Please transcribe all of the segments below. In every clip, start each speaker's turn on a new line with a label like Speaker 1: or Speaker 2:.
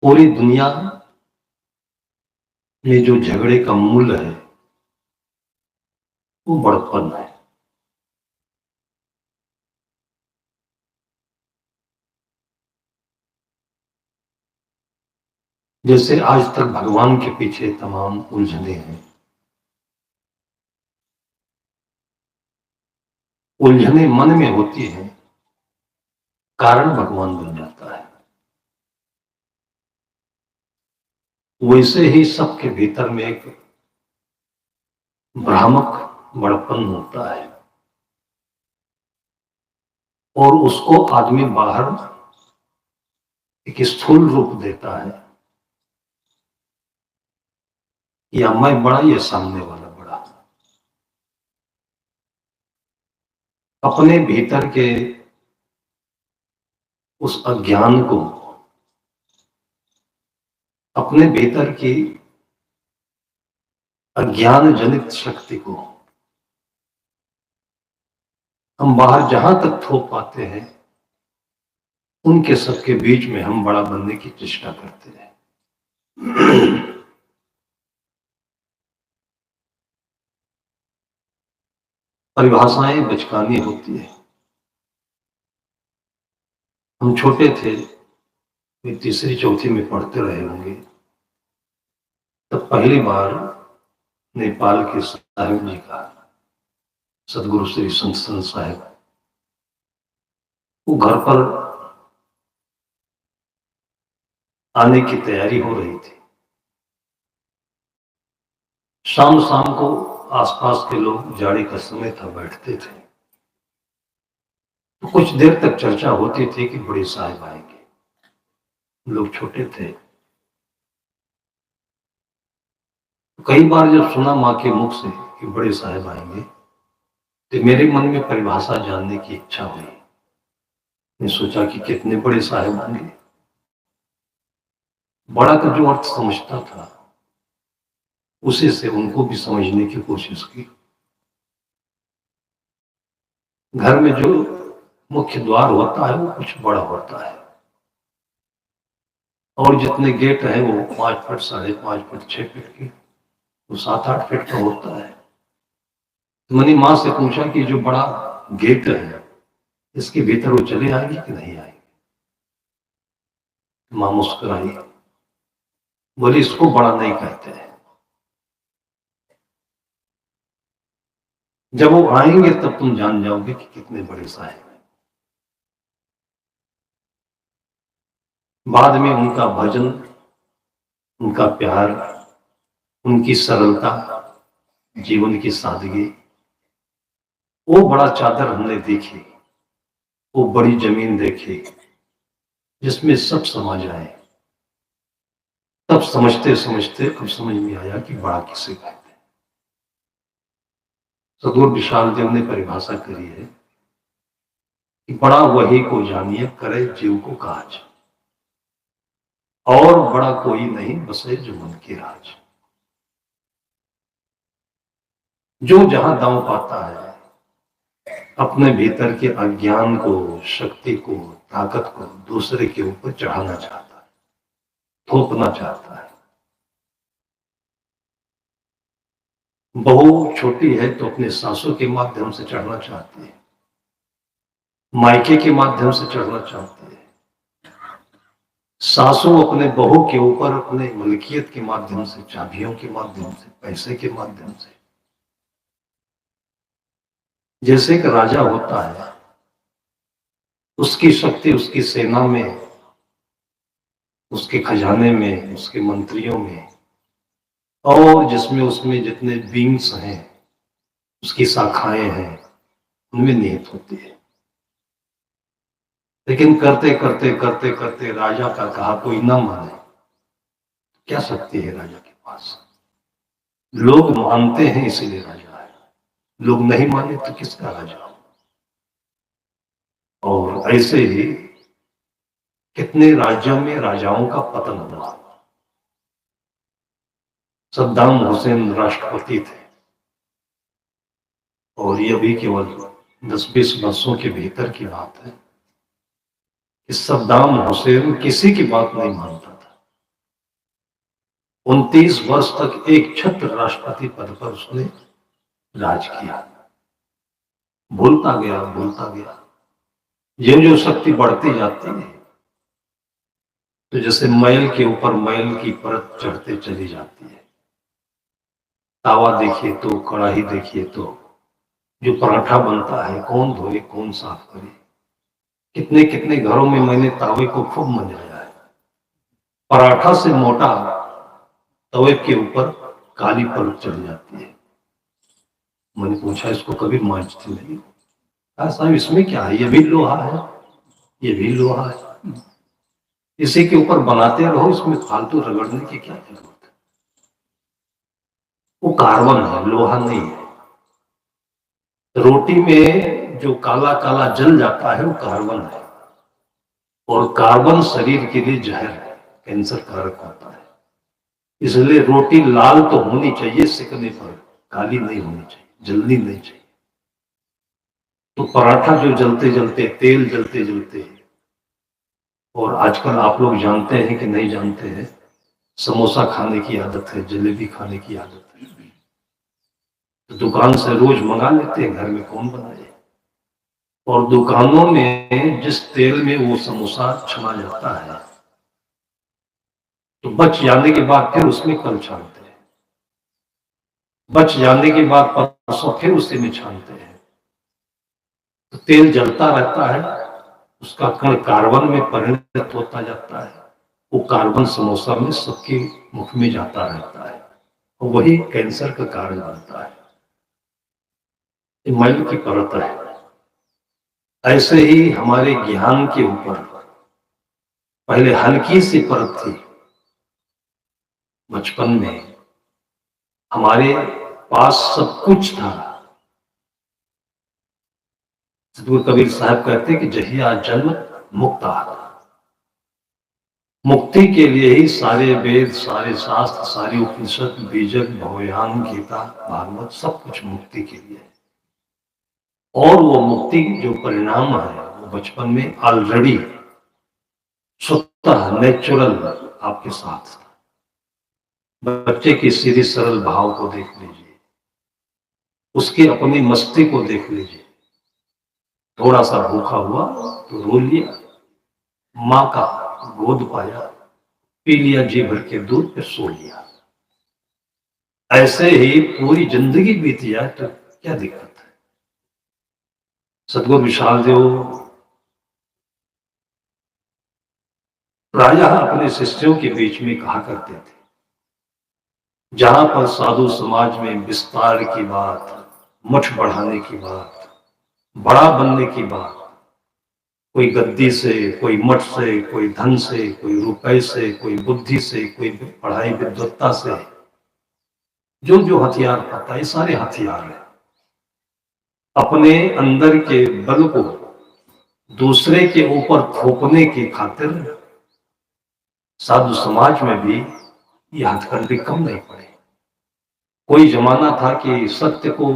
Speaker 1: पूरी दुनिया में जो झगड़े का मूल है वो बड़प्पन है। जैसे आज तक भगवान के पीछे तमाम उलझने हैं, उलझने मन में होती हैं, कारण भगवान बन जाता है। वैसे ही सबके भीतर में एक भ्रामक बड़प्पन होता है और उसको आदमी बाहर एक स्थूल रूप देता है, या मैं बड़ा या सामने वाला बड़ा। अपने भीतर के उस अज्ञान को, अपने भीतर की अज्ञान जनित शक्ति को हम बाहर जहां तक थोप पाते हैं, उनके सबके बीच में हम बड़ा बनने की चेष्टा करते हैं। परिभाषाएं बचकानी होती है। हम छोटे थे, तीसरी चौथी में पढ़ते रहे होंगे, तब पहली बार नेपाल के साहिब जी का, सदगुरु श्री संत साहिब, वो घर पर आने की तैयारी हो रही थी। शाम शाम को आसपास के लोग, जाड़े का समय था, बैठते थे, तो कुछ देर तक चर्चा होती थी कि बड़े साहिब आएंगे। लोग छोटे थे, कई बार जब सुना माँ के मुख से कि बड़े साहिब आएंगे, तो मेरे मन में परिभाषा जानने की इच्छा हुई। मैं सोचा कि कितने बड़े साहिब होंगे। बड़ा का जो अर्थ समझता था, उसी से उनको भी समझने की कोशिश की। घर में जो मुख्य द्वार होता है वो कुछ बड़ा होता है, और जितने गेट हैं वो 5 फीट, 5.5 फीट, 6 फीट की, वो 7-8 फीट का होता है। तो मैंने माँ से पूछा कि जो बड़ा गेट है, इसके भीतर वो चले आएंगे कि नहीं आएंगे? माँ मुस्कुराई, बोली इसको बड़ा नहीं कहते हैं, जब वो आएंगे तब तुम जान जाओगे कि कितने बड़े साहिब हैं। बाद में उनका भजन, उनका प्यार, उनकी सरलता, जीवन की सादगी, वो बड़ा चादर हमने देखी, वो बड़ी जमीन देखी जिसमें सब समा जाए। तब समझते समझते अब समझ में आया कि बड़ा किसे कहते हैं। सदगुरु विशाल देव ने परिभाषा करी है कि बड़ा वही को जानिए, करे जीव को काज, और बड़ा कोई नहीं बसे जो मन की राज। जो जहां दांव पाता है, अपने भीतर के अज्ञान को, शक्ति को, ताकत को दूसरे के ऊपर चढ़ाना चाहता है, थोपना चाहता है। बहू छोटी है तो अपने सासू के माध्यम से चढ़ना चाहती है, मायके के माध्यम से चढ़ना चाहती है। सासू अपने बहू के ऊपर अपने मलकियत के माध्यम से, चाबियों के माध्यम से, पैसे के माध्यम से। जैसे एक राजा होता है, उसकी शक्ति उसकी सेना में, उसके खजाने में, उसके मंत्रियों में, और जिसमें उसमें जितने विंग्स हैं, उसकी शाखाएं हैं, उनमें निहित होती है। लेकिन करते करते करते करते राजा का कहा कोई ना माने, क्या शक्ति है राजा के पास? लोग मानते हैं इसीलिए राजा है, लोग नहीं माने तो किसका राजा? और ऐसे ही कितने राज्यों में राजाओं का पतन हुआ। सद्दाम हुसैन राष्ट्रपति थे, और ये भी केवल 10-20 वर्षों के भीतर की बात है कि सद्दाम हुसैन किसी की बात नहीं मानता था। 29 वर्ष तक एक छत्र राष्ट्रपति पद पर उसने राज किया। भूलता गया। जो जो शक्ति बढ़ती जाती है तो जैसे मैल के ऊपर मैल की परत चढ़ते चली जाती है। तावा देखिए तो, कढ़ाई देखिए तो, जो पराठा बनता है कौन धोए कौन साफ करे। कितने कितने घरों में मैंने तावे को खूब मंजराया है। पराठा से मोटा तवे के ऊपर काली परत चढ़ जाती है। मैंने पूछा इसको कभी मांझती नहीं? साहब इसमें क्या है, ये भी लोहा है, ये भी लोहा है, इसी के ऊपर बनाते रहो, इसमें फालतू रगड़ने की क्या जरूरत है। वो कार्बन है, लोहा नहीं है। रोटी में जो काला काला जल जाता है वो कार्बन है, और कार्बन शरीर के लिए जहर है, कैंसर कारक होता है। इसलिए रोटी लाल तो होनी चाहिए सिकने पर, काली नहीं होनी चाहिए, जल्दी नहीं चाहिए। तो पराठा जो जलते जलते, तेल जलते जलते, और आजकल आप लोग जानते हैं कि नहीं जानते हैं, समोसा खाने की आदत है, जलेबी खाने की आदत है, तो दुकान से रोज मंगा लेते हैं, घर में कौन बनाए। और दुकानों में जिस तेल में वो समोसा छना जाता है, तो बच जाने के बाद फिर उसमें कल छानते हैं, बच जाने के बाद परसों फिर उसी में छानते हैं। तो तेल जलता रहता है, उसका कण कार्बन में परिणत होता जाता है, वो कार्बन समोसा में सबके मुख में जाता रहता है, और वही कैंसर का कारण बनता है। मैल की परत है। ऐसे ही हमारे ज्ञान के ऊपर पहले हल्की सी परत थी। बचपन में हमारे पास सब कुछ था। सतगुरु कबीर साहब कहते कि जहिया जन्म मुक्ता, मुक्ति के लिए ही सारे वेद, सारे शास्त्र, सारी उपनिषद, बीजक, भवयान, गीता, भागवत, सब कुछ मुक्ति के लिए। और वो मुक्ति जो परिणाम है वो बचपन में ऑलरेडी स्वतः नेचुरल आपके साथ। बच्चे की सीधी सरल भाव को देख लीजिए, उसकी अपनी मस्ती को देख लीजिए। थोड़ा सा भूखा हुआ तो रो लिया, माँ का गोद पाया, पी लिया जी भर के दूध, फिर सो लिया। ऐसे ही पूरी जिंदगी बीत जाए तो क्या दिक्कत है। सतगुरु विशाल देव प्रायः अपने शिष्यों के बीच में कहा करते थे, जहां पर साधु समाज में विस्तार की बात, मठ बढ़ाने की बात, बड़ा बनने की बात, कोई गद्दी से, कोई मठ से, कोई धन से, कोई रुपए से, कोई बुद्धि से, कोई पढ़ाई विद्वत्ता से, जो जो हथियार पाता है, सारे हथियार है। अपने अंदर के बल को दूसरे के ऊपर थोपने की खातिर साधु समाज में भी ये हथकंडे कम नहीं पड़े। कोई जमाना था कि सत्य को,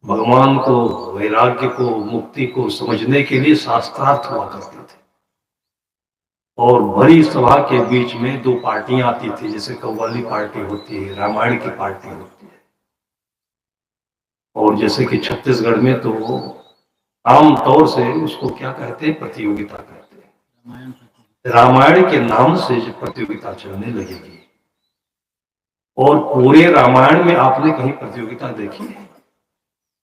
Speaker 1: भगवान को, वैराग्य को, मुक्ति को समझने के लिए शास्त्रार्थ हुआ करते थे, और भरी सभा के बीच में दो पार्टियां आती थी, जैसे कव्वाली पार्टी होती है, रामायण की पार्टी होती है। और जैसे कि छत्तीसगढ़ में तो आम तौर से उसको क्या कहते हैं, प्रतियोगिता कहते हैं। रामायण के नाम से जो प्रतियोगिता चलने लगेगी, और पूरे रामायण में आपने कहीं प्रतियोगिता देखी है?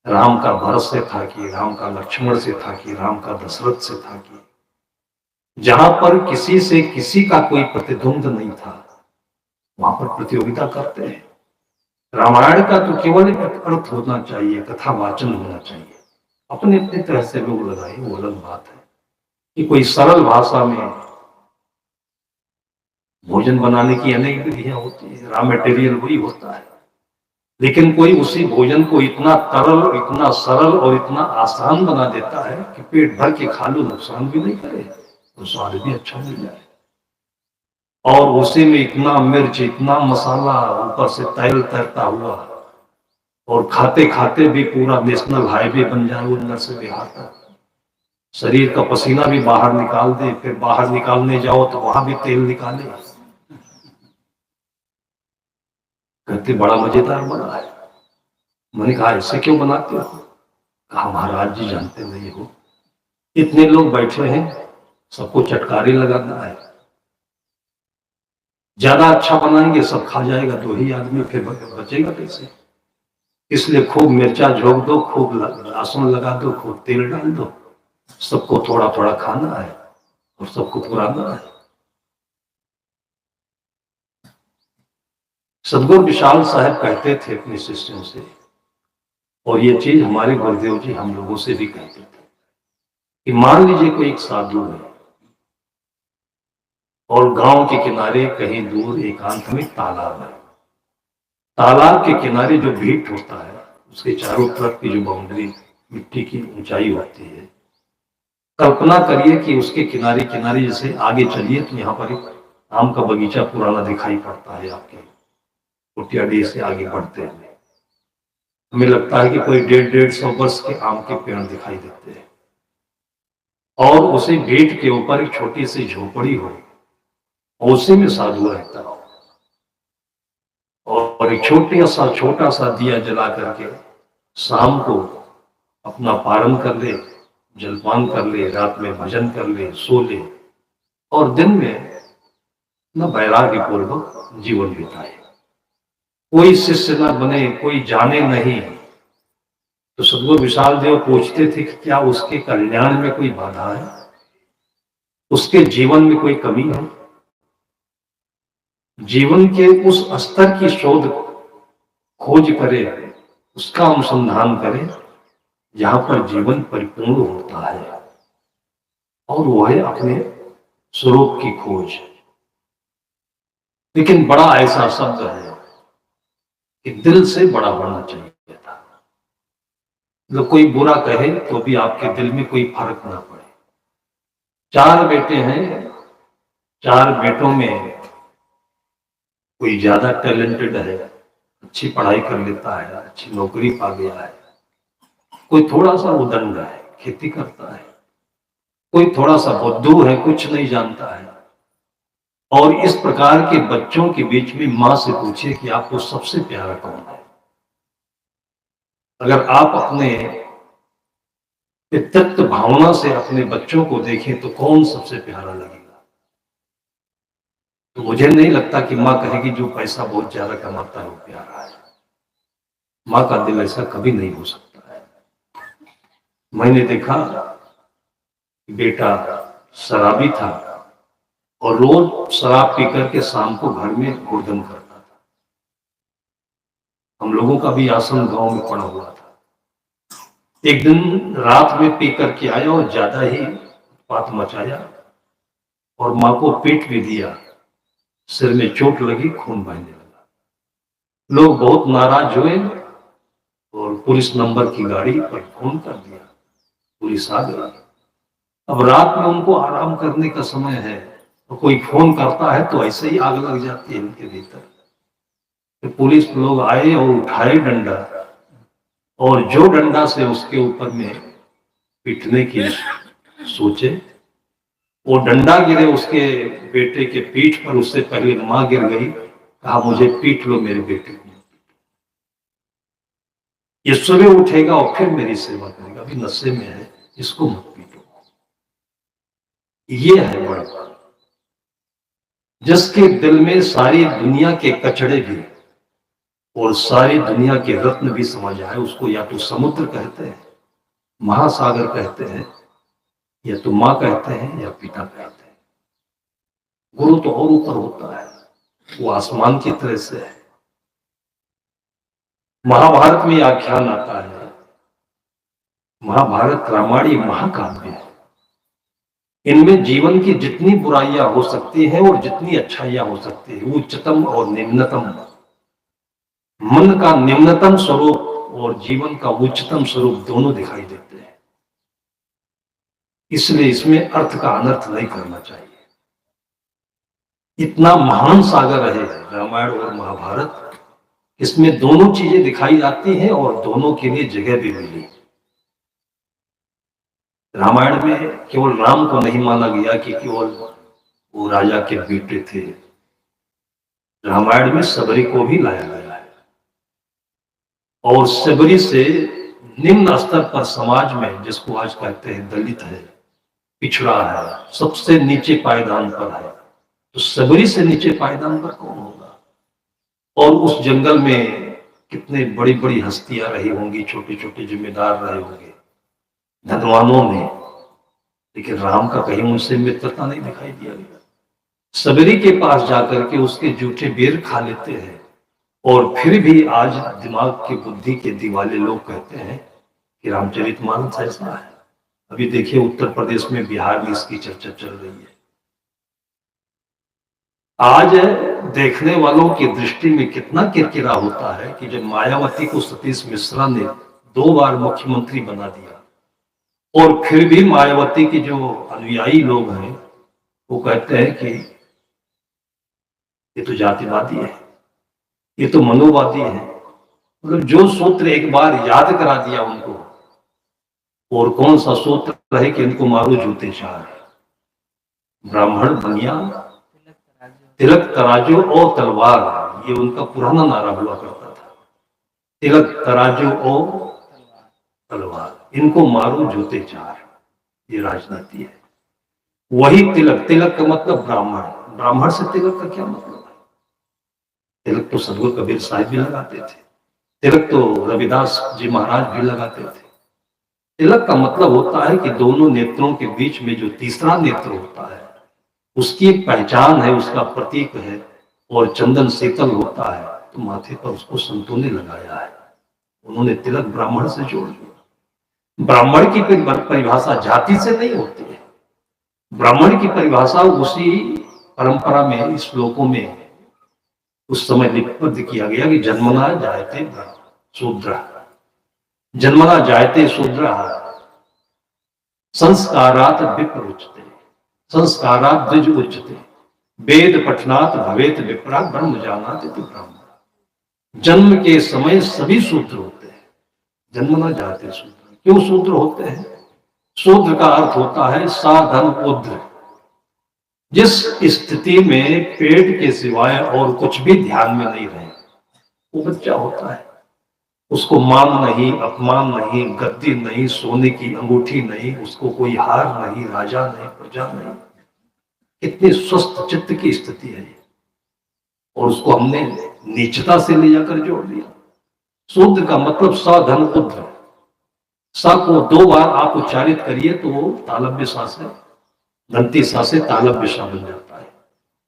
Speaker 1: राम का भरत से था कि राम का लक्ष्मण से था कि राम का दशरथ से था कि, जहां पर किसी से किसी का कोई प्रतिद्वंद नहीं था, वहां पर प्रतियोगिता करते हैं। रामायण का तो केवल एक अर्थ होना चाहिए, कथा वाचन होना चाहिए, अपने अपने तरह से लोग लगाए, वो अलग बात है कि कोई सरल भाषा में भोजन बनाने की अनेक विधियां होती है, रॉ मटेरियल वही होता है, लेकिन कोई उसी भोजन को इतना तरल, इतना सरल और इतना आसान बना देता है कि पेट भर के खा लो, नुकसान भी नहीं करे, तो स्वाद भी अच्छा मिल जाए। और उसी में इतना मिर्च, इतना मसाला, ऊपर से तेल तैरता हुआ, और खाते खाते भी पूरा नेशनल हाईवे बन जाए वो अंदर से बिहार तक। शरीर का पसीना भी बाहर निकाल दे, फिर बाहर निकालने जाओ तो वहां भी तेल निकाले। कहते बड़ा मजेदार बना है। मैंने कहा ऐसे क्यों बनाते हो? कहा महाराज जी जानते नहीं हो, इतने लोग बैठे हैं, सबको चटकारे लगाना है, ज्यादा अच्छा बनाएंगे सब खा जाएगा, दो ही आदमी, फिर बचेगा कैसे? इसलिए खूब मिर्चा झोंक दो, खूब लहसुन लगा दो, खूब तेल डाल दो, सबको थोड़ा थोड़ा खाना है और सबको पुराना है। सदगुरु विशाल साहब कहते थे अपने शिष्यों से, और ये चीज हमारे गुरुदेव जी हम लोगों से भी कहते थे, कि मान लीजिए कोई एक साधु है और गांव के किनारे कहीं दूर एकांत में तालाब है। तालाब के किनारे जो भीट होता है, उसके चारों तरफ की जो बाउंड्री मिट्टी की ऊंचाई होती है, कल्पना करिए कि उसके किनारे किनारे जैसे आगे चलिए तो यहाँ पर एक आम का बगीचा पुराना दिखाई पड़ता है आपके कुटियाडी से आगे बढ़ते हैं। हमें लगता है कि कोई 150-150 वर्ष के आम के पेड़ दिखाई देते हैं, और उसी भीट के ऊपर एक छोटी सी झोपड़ी हो, उसी में साधु रहता हो, और एक छोटा सा दिया जला करके शाम को अपना पारण कर ले, जलपान कर ले, रात में भजन कर ले, सो ले, और दिन में न वैराग्य पूर्वक जीवन बिताए। कोई शिष्य न बने, कोई जाने नहीं। तो सदगुरु विशाल देव पूछते थे कि क्या उसके कल्याण में कोई बाधा है, उसके जीवन में कोई कमी है? जीवन के उस स्तर की शोध खोज करे, उसका अनुसंधान करे जहां पर जीवन परिपूर्ण होता है, और वो है अपने स्वरूप की खोज। लेकिन बड़ा ऐसा शब्द है कि दिल से बड़ा होना चाहिए था। मतलब कोई बुरा कहे तो भी आपके दिल में कोई फर्क ना पड़े। 4 बेटे हैं, 4 बेटों में कोई ज्यादा टैलेंटेड है, अच्छी पढ़ाई कर लेता है, अच्छी नौकरी पा गया है, कोई थोड़ा सा उदंड है, खेती करता है, कोई थोड़ा सा बुद्धू है, कुछ नहीं जानता है। और इस प्रकार के बच्चों के बीच में मां से पूछिए कि आपको सबसे प्यारा कौन है। अगर आप अपने पितृत्व भावना से अपने बच्चों को देखें तो कौन सबसे प्यारा लगेगा? तो मुझे नहीं लगता कि मां कहेगी जो पैसा बहुत ज्यादा कमाता है वो प्यारा है। मां का दिल ऐसा कभी नहीं हो सकता है। मैंने देखा बेटा शराबी था और रोज शराब पी करके शाम को घर में हुड़दंग करता था। हम लोगों का भी आश्रम गांव में पड़ा हुआ था। एक दिन रात में पी करके आया और ज्यादा ही बात मचाया और मां को पीट भी दिया, सिर में चोट लगी, खून बहने लगा। लोग बहुत नाराज हुए और पुलिस नंबर की गाड़ी पर फोन कर दिया, पुलिस आ गई। अब रात में उनको आराम करने का समय है, तो कोई फोन करता है तो ऐसे ही आग लग जाती है उनके भीतर। तो पुलिस लोग आए और उठाए डंडा, और जो डंडा से उसके ऊपर में पीटने की सोचे, वो डंडा गिरे उसके बेटे के पीठ पर। उससे पहले मां गिर गई, कहा मुझे पीट लो, मेरे बेटे को। ये सुबह उठेगा और फिर मेरी सेवा करेगा, अभी नशे में है, इसको मत पीटो। ये है बड़ा, जिसके दिल में सारी दुनिया के कचड़े भी और सारी दुनिया के रत्न भी समा जाए, उसको या तो समुद्र कहते हैं, महासागर कहते हैं, या तो मां कहते हैं, या पिता कहते हैं। गुरु तो और ऊपर होता है, वो आसमान की तरह से है। महाभारत में आख्यान आता है, महाभारत रामायण महाकाव्य है। इनमें जीवन की जितनी बुराइयां हो सकती हैं और जितनी अच्छाइयां हो सकती है, उच्चतम और निम्नतम, मन का निम्नतम स्वरूप और जीवन का उच्चतम स्वरूप दोनों दिखाई देते हैं। इसलिए इसमें अर्थ का अनर्थ नहीं करना चाहिए। इतना महान सागर है रामायण और महाभारत, इसमें दोनों चीजें दिखाई जाती हैं और दोनों के लिए जगह भी मिली। रामायण में केवल राम को नहीं माना गया कि केवल वो राजा के बेटे थे, रामायण में सबरी को भी लाया गया है। और सबरी से निम्न स्तर पर समाज में, जिसको आज कहते हैं दलित है, पिछड़ा है, सबसे नीचे पायदान पर है, तो सबरी से नीचे पायदान पर कौन होगा? और उस जंगल में कितने बड़ी बड़ी हस्तियां रही होंगी, छोटे छोटे जिम्मेदार रहे होंगे, धनवानों में, लेकिन राम का कहीं उनसे मित्रता नहीं दिखाई दिया गया। सबरी के पास जाकर के उसके जूठे बेर खा लेते हैं, और फिर भी आज दिमाग की बुद्धि के दिवाले लोग कहते हैं कि रामचरितमानस ऐसा है। अभी देखिए उत्तर प्रदेश में, बिहार में इसकी चर्चा चल रही है। आज देखने वालों की दृष्टि में कितना किरकिरा होता है कि जब मायावती को सतीश मिश्रा ने 2 बार मुख्यमंत्री बना दिया, और फिर भी मायावती के जो अनुयायी लोग हैं वो कहते हैं कि ये तो जातिवादी है, ये तो मनोवादी है। मतलब जो सूत्र एक बार याद करा दिया उनको, और कौन सा सूत्र है कि इनको मारो जूते चार, ब्राह्मण बनिया, तिलक तराजू और तलवार, ये उनका पुराना नारा हुआ करता था। तिलक तराजू और तलवार, इनको मारो जूते चार, ये राजनीति है। वही तिलक, तिलक का मतलब ब्राह्मण, ब्राह्मण से तिलक का क्या मतलब है? तिलक तो सदगुरु कबीर साहिब भी लगाते थे, तिलक तो रविदास जी महाराज भी लगाते थे। तिलक का मतलब होता है कि दोनों नेत्रों के बीच में जो तीसरा नेत्र होता है, उसकी एक पहचान है, उसका प्रतीक है, और चंदन शीतल होता है, तो माथे पर उसको संतों ने लगाया है। उन्होंने तिलक ब्राह्मण से जोड़ दिया। ब्राह्मण की परिभाषा जाति से नहीं होती है, ब्राह्मण की परिभाषा उसी परंपरा में, श्लोकों में उस समय लिपिबद्ध किया गया कि जन्मना जायते शूद्र, जन्मना जायते शूद्र, संस्कारात विप्र उच्यते, संस्कारात द्विज उच्यते, वेद पठनात् भवेत विप्रा ब्रह्म जानाति इति ब्राह्मण। जन्म के समय सभी शूद्र होते हैं, जन्मना जायते शूद्र। क्यों शूद्र होते हैं? शूद्र का अर्थ होता है साधन उद्र, जिस स्थिति में पेट के सिवाय और कुछ भी ध्यान में नहीं रहे, वो बच्चा होता है। उसको मान नहीं, अपमान नहीं, गद्दी नहीं, सोने की अंगूठी नहीं, उसको कोई हार नहीं, राजा नहीं, प्रजा नहीं। कितनी स्वस्थ चित्त की स्थिति है ये, और उसको हमने नीचता से ले जाकर जोड़ दिया। शूद्र का मतलब साधन उद्र। सा को 2 बार आप उच्चारित करिए तो वो तालव्य सा से, दंती सा से तालव्य सा बन जाता है,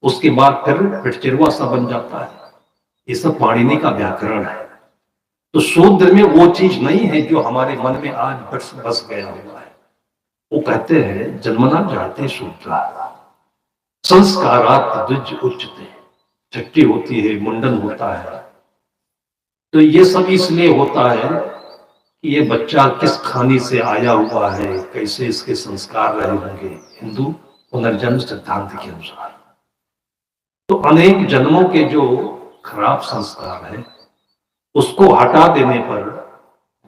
Speaker 1: उसके बाद फिर पिटचिरवा सा बन जाता है। ये सब पाणिनि का व्याकरण है। तो शूद्र में वो चीज नहीं है जो हमारे मन में आज बस गया हुआ है। वो कहते हैं जन्मना जाते शूद्र, संस्कारात द्विज उच्चते, छट्टी होती है, मुंडन होता है। तो ये सब इसलिए होता है कि ये बच्चा किस खानी से आया हुआ है, कैसे इसके संस्कार रहे होंगे, हिंदू पुनर्जन्म सिद्धांत के अनुसार। तो अनेक जन्मों के जो खराब संस्कार है, उसको हटा देने पर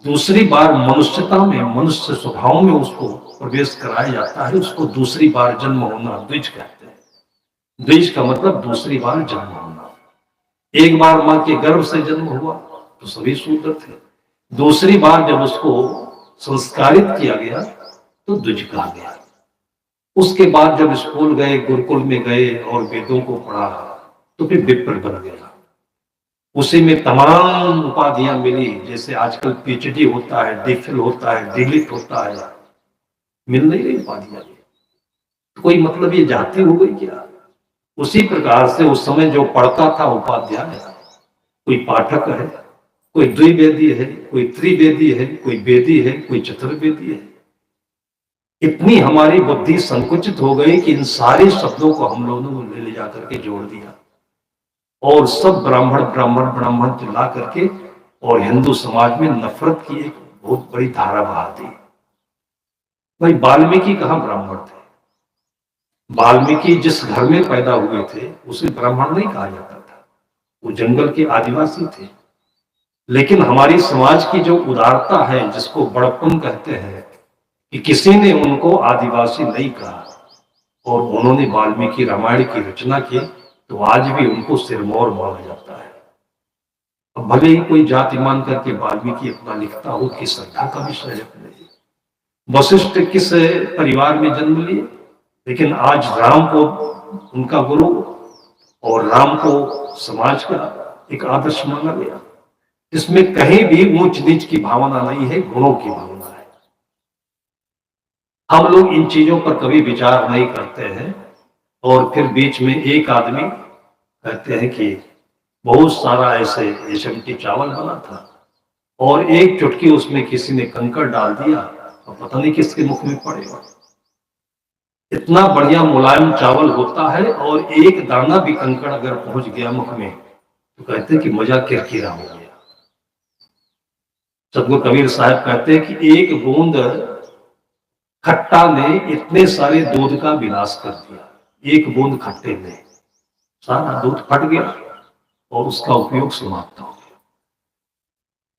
Speaker 1: दूसरी बार मनुष्यता में, मनुष्य स्वभाव में उसको प्रवेश कराया जाता है। उसको दूसरी बार जन्म होना द्विज कहते हैं। द्विज का मतलब दूसरी बार जन्म होना। एक बार मां के गर्भ से जन्म हुआ तो सभी शूद्र थे, दूसरी बार जब उसको संस्कारित किया गया तो द्विज कहा गया। उसके बाद जब स्कूल गए, गुरुकुल में गए और वेदों को पढ़ा तो फिर विप्र बन गया। उसी में तमाम उपाधियां मिली, जैसे आजकल पीएचडी होता है, डिफिल होता है, डिलिट होता है, मिल नहीं रही उपाधियां। तो कोई मतलब ये जाति हो गई क्या? उसी प्रकार से उस समय जो पढ़ता था उपाध्याय, कोई पाठक है, कोई द्विवेदी है, कोई त्रिवेदी है, कोई वेदी है, कोई चतुर्वेदी है। इतनी हमारी बुद्धि संकुचित हो गई कि इन सारे शब्दों को हम लोगों ने ले जाकर के जोड़ दिया, और सब ब्राह्मण ब्राह्मण ब्राह्मण चिल्ला करके और हिंदू समाज में नफरत की एक बहुत बड़ी धारा बहा दी। भाई वाल्मीकि कहाँ ब्राह्मण थे? वाल्मीकि जिस घर में पैदा हुए थे उसे ब्राह्मण नहीं कहा जाता था, वो जंगल के आदिवासी थे। लेकिन हमारी समाज की जो उदारता है, जिसको बड़प्पन कहते हैं, कि किसी ने उनको आदिवासी नहीं कहा और उन्होंने वाल्मीकि रामायण की रचना की, तो आज भी उनको सिरमौर माना जाता है। अब भले ही कोई जाति मान करके वाल्मीकि अपना लिखता हो कि श्रद्धा का विषय है। वशिष्ठ किस परिवार में जन्म लिए, लेकिन आज राम को उनका गुरु और राम को समाज का एक आदर्श माना गया। इसमें कहीं भी ऊंच नीच की भावना नहीं है, गुणों की भावना है। हम लोग इन चीजों पर कभी विचार नहीं करते हैं और फिर बीच में एक आदमी कहते हैं कि बहुत सारा ऐसे रेशमटी चावल बना था और एक चुटकी उसमें किसी ने कंकड़ डाल दिया और पता नहीं किसके मुख में पड़ेगा। इतना बढ़िया मुलायम चावल होता है और एक दाना भी कंकड़ अगर पहुंच गया मुख में तो कहते हैं कि मजा किरकिरा हो गया। सतगुरु कबीर साहब कहते हैं कि एक बूंद खट्टा ने इतने सारे दूध का विनाश कर दिया। एक बूंद खट्टे ने सारा दूध फट गया और उसका उपयोग समाप्त हो गया।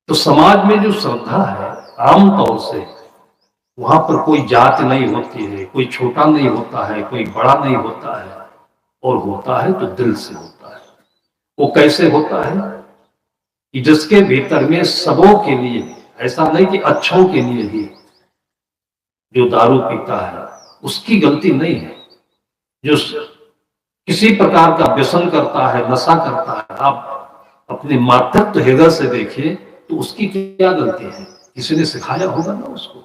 Speaker 1: तो समाज में जो श्रद्धा है आमतौर से वहां पर कोई जात नहीं होती है, कोई छोटा नहीं होता है, कोई बड़ा नहीं होता है, और होता है तो दिल से होता है। वो कैसे होता है कि जिसके भीतर में सबों के लिए, ऐसा नहीं कि अच्छों के लिए ही, जो दारू पीता है उसकी गलती नहीं है, जो किसी प्रकार का व्यसन करता है, नशा करता है, आप अपने मातृत्व हृदय से देखिए तो उसकी क्या गलती है, किसी ने सिखाया होगा ना उसको।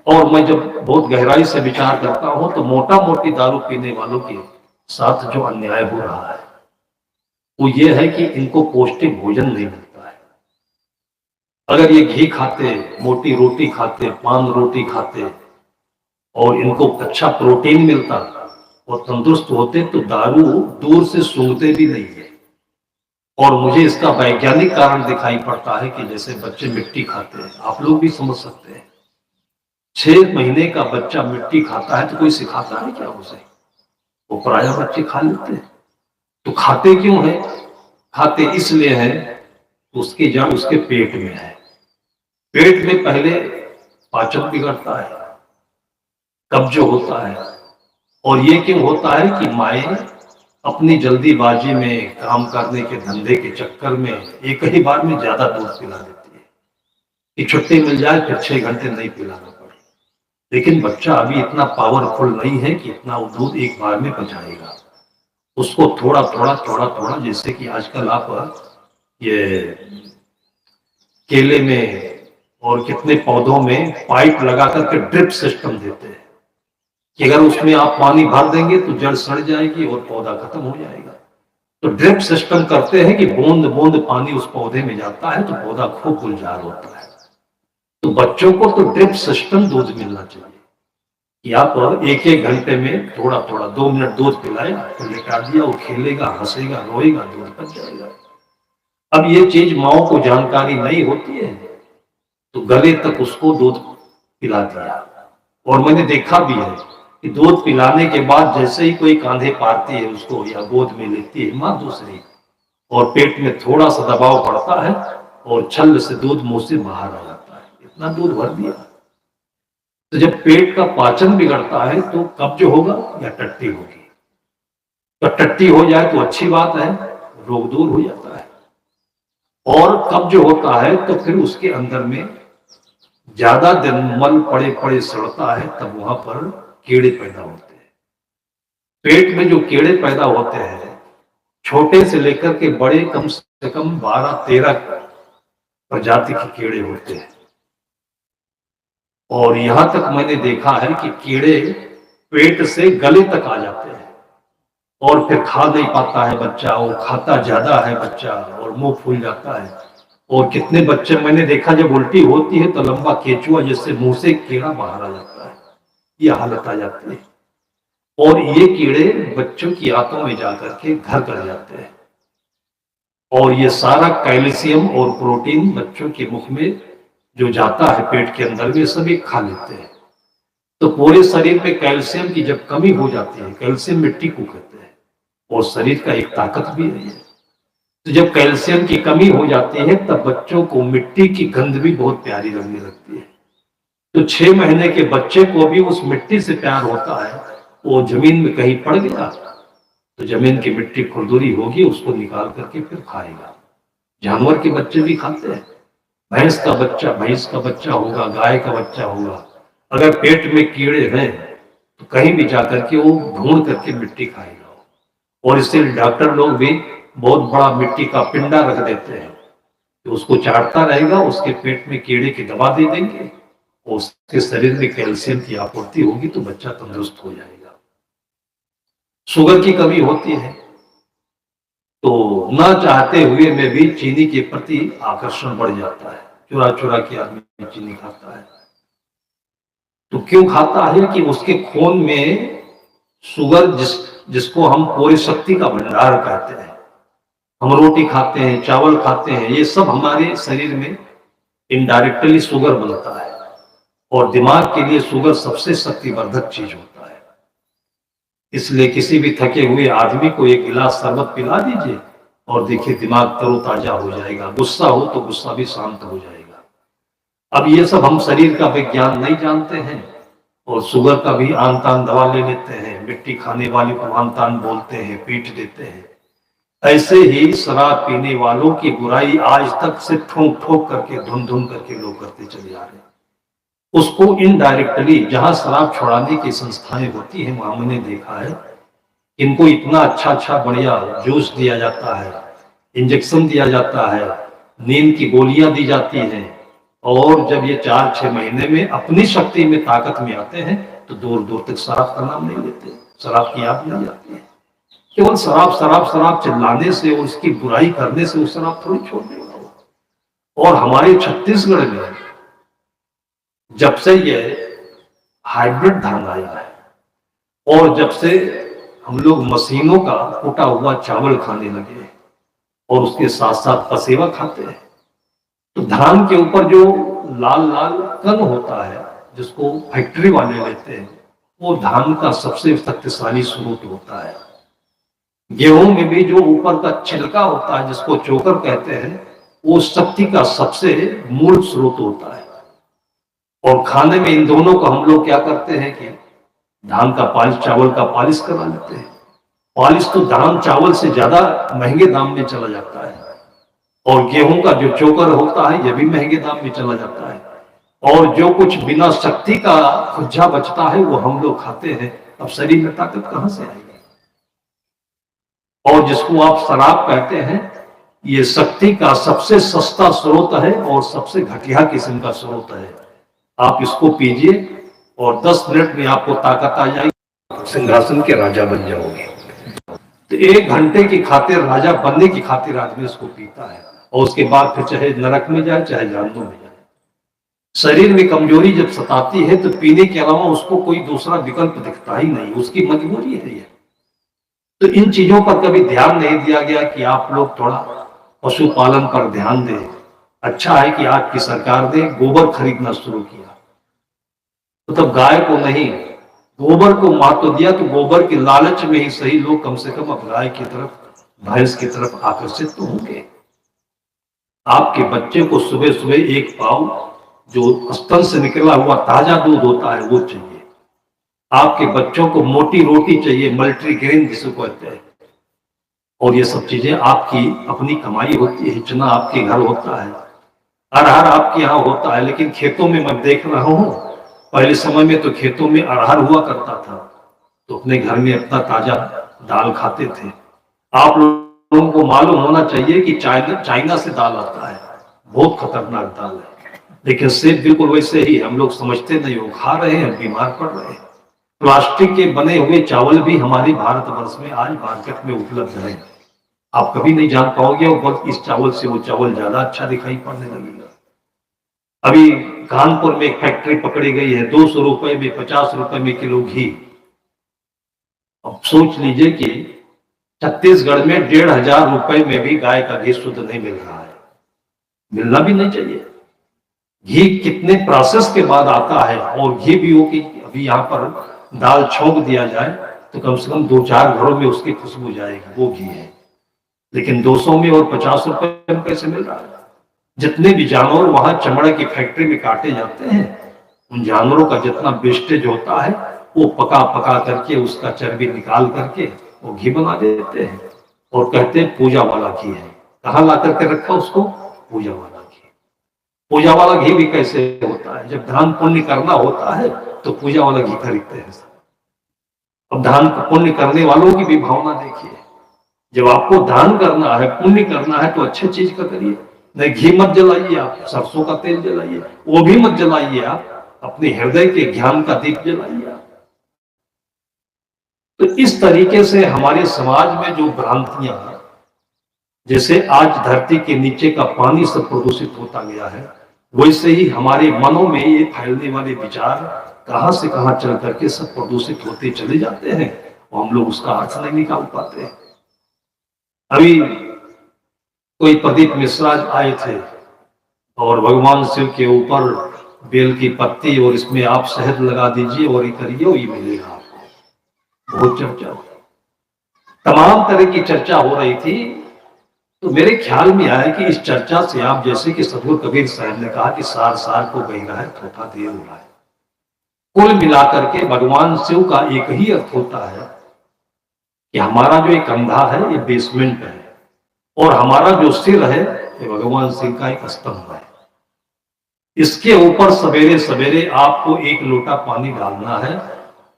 Speaker 1: और मैं जब बहुत गहराई से विचार करता हूं तो मोटा मोटी दारू पीने वालों के साथ जो अन्याय हो रहा है वो ये है कि इनको पौष्टिक भोजन नहीं मिलता है। अगर ये घी खाते, मोटी रोटी खाते, पान रोटी खाते और इनको अच्छा प्रोटीन मिलता और तंदुरुस्त होते तो दारू दूर से सूंघते भी नहीं है। और मुझे इसका वैज्ञानिक कारण दिखाई पड़ता है कि जैसे बच्चे मिट्टी खाते हैं, आप लोग भी समझ सकते हैं, 6 महीने का बच्चा मिट्टी खाता है तो कोई सिखाता है क्या उसे? वो पराया बच्चे खा लेते हैं। तो खाते क्यों है? खाते इसलिए है उसकी जड़ उसके पेट में है। पेट में पहले पाचन बिगड़ता है, कब्ज होता है। और ये क्यों होता है कि माए अपनी जल्दीबाजी में, काम करने के धंधे के चक्कर में एक ही बार में ज्यादा दूध पिला देती है कि छुट्टी मिल जाए फिर 6 घंटे नहीं पिलाना पड़े। लेकिन बच्चा अभी इतना पावरफुल नहीं है कि इतना दूध एक बार में पचाएगा। उसको थोड़ा थोड़ा थोड़ा थोड़ा, जैसे कि आजकल आप ये केले में और कितने पौधों में पाइप लगा करके ड्रिप सिस्टम देते हैं कि अगर उसमें आप पानी भर देंगे तो जड़ सड़ जाएगी और पौधा खत्म हो जाएगा। तो ड्रिप सिस्टम करते हैं कि बूंद बूंद पानी उस पौधे में जाता है तो पौधा खूब गुलजार होता है। तो बच्चों को तो ड्रिप सिस्टम दूध मिलना चाहिए कि आप एक एक घंटे में थोड़ा थोड़ा 2 मिनट दूध पिलाया, फिर लेटा दिया, वो खेलेगा, हंसेगा, रोएगा, दूध पच जाएगा। अब ये चीज माओ को जानकारी नहीं होती है तो गले तक उसको दूध पिला दिया। और मैंने देखा भी है कि दूध पिलाने के बाद जैसे ही कोई कांधे पारती है उसको या गोद में लेती है माँ दूसरी, और पेट में थोड़ा सा दबाव पड़ता है और छल से दूध मुंह से बाहर आ जाता है, इतना दूध भर दिया। तो जब पेट का पाचन बिगड़ता है तो कब्ज होगा या टट्टी होगी। तो टट्टी हो जाए तो अच्छी बात है, रोग दूर हो जाता है। और कब्ज होता है तो फिर उसके अंदर में ज्यादा दिन मल पड़े पड़े सड़ता है, तब वहां पर कीड़े पैदा होते हैं। पेट में जो कीड़े पैदा होते हैं छोटे से लेकर के बड़े कम से कम 12-13 प्रजाति के कीड़े होते हैं। और यहां तक मैंने देखा है कि कीड़े पेट से गले तक आ जाते हैं और फिर खा नहीं पाता है बच्चा, वो खाता ज्यादा है बच्चा और मुंह फूल जाता है। और कितने बच्चे मैंने देखा जब उल्टी होती है तो लंबा केचुआ जैसे मुंह से कीड़ा बाहर आ जाता है, ये हालत आ जाती है। और ये कीड़े बच्चों की आंतों में जाकर के घर कर जाते हैं और ये सारा कैल्शियम और प्रोटीन बच्चों के मुख में जो जाता है पेट के अंदर में सभी खा लेते हैं। तो पूरे शरीर में कैल्शियम की जब कमी हो जाती है, कैल्शियम मिट्टी को कहते हैं और शरीर का एक ताकत भी है, तो जब कैल्शियम की कमी हो जाती है तब बच्चों को मिट्टी की गंध भी बहुत प्यारी लगने लगती है। तो 6 महीने के बच्चे को भी उस मिट्टी से प्यार होता है। वो जमीन में कहीं पड़ गया तो जमीन की मिट्टी खुरदुरी होगी, उसको निकाल करके फिर खाएगा। जानवर के बच्चे भी खाते हैं। भैंस का बच्चा होगा, गाय का बच्चा होगा, अगर पेट में कीड़े हैं तो कहीं भी जाकर के वो ढूंढ करके मिट्टी खाएगा। और इससे डॉक्टर लोग भी बहुत बड़ा मिट्टी का पिंडा रख देते हैं कि उसको चाटता रहेगा, उसके पेट में कीड़े की दवा दे देंगे और उसके शरीर में कैल्शियम की आपूर्ति होगी तो बच्चा तंदुरुस्त हो जाएगा। शुगर की कमी होती है तो न चाहते हुए में भी चीनी के प्रति आकर्षण बढ़ जाता है, चुरा चुरा के आदमी चीनी खाता है। तो क्यों खाता है कि उसके खून में शुगर जिसको हम पूरी शक्ति का भंडार कहते हैं, हम रोटी खाते हैं, चावल खाते हैं, ये सब हमारे शरीर में इनडायरेक्टली शुगर बनता है। और दिमाग के लिए शुगर सबसे शक्तिवर्धक चीज होता है। इसलिए किसी भी थके हुए आदमी को एक गिलास शरबत पिला दीजिए और देखिए दिमाग तरोताजा हो जाएगा। गुस्सा हो तो गुस्सा भी शांत हो जाएगा। अब ये सब हम शरीर का विज्ञान नहीं जानते हैं और शुगर का भी आन तान दवा ले लेते हैं। मिट्टी खाने वाले को आन तान बोलते हैं, पीट देते हैं। ऐसे ही शराब पीने वालों की बुराई आज तक से ठोक ठोक करके, धुन धुन करके लोग करते चले आ रहे हैं। उसको इनडायरेक्टली जहां शराब छुड़ाने की संस्थाएं होती हैं वहां मैंने देखा है इनको इतना अच्छा अच्छा बढ़िया जूस दिया जाता है, इंजेक्शन दिया जाता है, नींद की गोलियां दी जाती हैं और जब ये 4-6 महीने में अपनी शक्ति में ताकत में आते हैं तो दूर दूर तक शराब का नाम नहीं लेते, शराब की याद नहीं आती है। केवल शराब शराब शराब चिल्लाने से और उसकी बुराई करने से वो शराब थोड़ी छोड़ देगा। और हमारे छत्तीसगढ़ में जब से ये हाइब्रिड धान आया है और जब से हम लोग मशीनों का कुटा हुआ चावल खाने लगे और उसके साथ साथ पसेवा खाते हैं तो धान के ऊपर जो लाल लाल कण होता है जिसको फैक्ट्री वाले लेते हैं वो धान का सबसे शक्तिशाली स्रोत होता है। गेहूं में भी जो ऊपर का छिलका होता है जिसको चोकर कहते हैं वो शक्ति का सबसे मूल स्रोत होता है। और खाने में इन दोनों को हम लोग क्या करते हैं कि धान का पालिश, चावल का पालिश करा लेते हैं। पालिश तो धान चावल से ज्यादा महंगे दाम में चला जाता है और गेहूं का जो चोकर होता है यह भी महंगे दाम में चला जाता है। और जो कुछ बिना शक्ति का खुज्जा बचता है वो हम लोग खाते हैं। अब शरीर में ताकत कहां से आएगी? और जिसको आप शराब कहते हैं ये शक्ति का सबसे सस्ता स्रोत है और सबसे घटिया किस्म का स्रोत है। आप इसको पीजिए और 10 मिनट में आपको ताकत आ जाएगी, सिंहासन के राजा बन जाओगे। तो 1 घंटे की खातिर, राजा बनने की खातिर आदमी इसको पीता है और उसके बाद फिर चाहे नरक में जाए चाहे जहन्नुम में जाए। शरीर में कमजोरी जब सताती है तो पीने के अलावा उसको कोई दूसरा विकल्प दिखता ही नहीं, उसकी मजबूरी है ये। तो इन चीजों पर कभी ध्यान नहीं दिया गया कि आप लोग थोड़ा पशुपालन पर ध्यान दें। अच्छा है कि आपकी सरकार ने गोबर खरीदना शुरू किया, तो तब गाय को नहीं गोबर को महत्व दिया तो गोबर के लालच में ही सही लोग कम से कम अब गाय की तरफ, भैंस की तरफ आकर्षित तो होंगे। आपके बच्चे को सुबह सुबह एक पाव जो स्तन से निकला हुआ ताजा दूध होता है वो चाहिए। आपके बच्चों को मोटी रोटी चाहिए, मल्टीग्रेन जिसे कहते हैं। और ये सब चीजें आपकी अपनी कमाई होती है। चना आपके घर होता है, अरहर आपके यहाँ होता है, लेकिन खेतों में मैं देख रहा हूँ पहले समय में तो खेतों में अरहर हुआ करता था तो अपने घर में अपना ताजा दाल खाते थे। आप लोगों को मालूम होना चाहिए कि चाइना से दाल आता है, बहुत खतरनाक दाल है, लेकिन सेब बिल्कुल वैसे ही हम लोग समझते नहीं, वो खा रहे हैं, बीमार पड़ रहे हैं। प्लास्टिक के बने हुए चावल भी हमारे भारतवर्ष में आज मार्केट में उपलब्ध है। आप कभी नहीं जान पाओगे और इस चावल से वो चावल ज्यादा अच्छा दिखाई पड़ने लगेगा। अभी कानपुर में एक फैक्ट्री पकड़ी गई है, 200 रुपए में 50 रुपए में किलो घी। अब सोच लीजिए कि छत्तीसगढ़ में 1500 रुपए में भी गाय का घी शुद्ध नहीं मिल रहा है, मिलना भी नहीं चाहिए। घी कितने प्रोसेस के बाद आता है और घी भी हो कि अभी यहाँ पर दाल छोंक दिया जाए तो कम से कम 2-4 घरों में उसकी खुशबू जाएगी, वो घी है। लेकिन 200 में और 50 रुपए में कैसे मिल रहा है? जितने भी जानवर वहां चमड़े की फैक्ट्री में काटे जाते हैं उन जानवरों का जितना वेस्टेज होता है वो पका पका करके उसका चर्बी निकाल करके वो घी बना देते हैं और कहते हैं पूजा वाला घी है। कहाँ ला करके रखा उसको? पूजा वाला घी। पूजा वाला घी भी कैसे होता है? जब दान पुण्य करना होता है तो पूजा वाला घी खरीदते हैं। अब दान पुण्य करने वालों की भी भावना देखिए, जब आपको दान करना है, पुण्य करना है तो अच्छी चीज का करिए। नहीं, घी मत जलाइए, आप सरसों का तेल जलाइए, वो भी मत जलाइए, आप अपने हृदय के ज्ञान का दीप जलाइए। तो इस तरीके से हमारे समाज में जो भ्रांतियां, जैसे आज धरती के नीचे का पानी सब प्रदूषित होता गया है, वैसे ही हमारे मनों में ये फैलने वाले विचार कहां से कहां चल करके सब प्रदूषित होते चले जाते हैं और हम लोग उसका अर्थ नहीं निकाल पाते। अभी कोई प्रदीप मिश्रा आए थे और भगवान शिव के ऊपर बेल की पत्ती और इसमें आप शहद लगा दीजिए और ये करिए, वही मिलेगा आपको। बहुत चर्चा, तमाम तरह की चर्चा हो रही थी। तो मेरे ख्याल में आया कि इस चर्चा से आप, जैसे कि सदगुरु कबीर साहब ने कहा कि सार सार को बह रहा है, थोड़ा देर हो रहा है। कुल मिलाकर के भगवान शिव का एक ही अर्थ होता है कि हमारा जो एक कंधा है ये बेसमेंट है और हमारा जो सिर है ये भगवान शिव का एक स्तंभ है। इसके ऊपर सवेरे सवेरे आपको एक लोटा पानी डालना है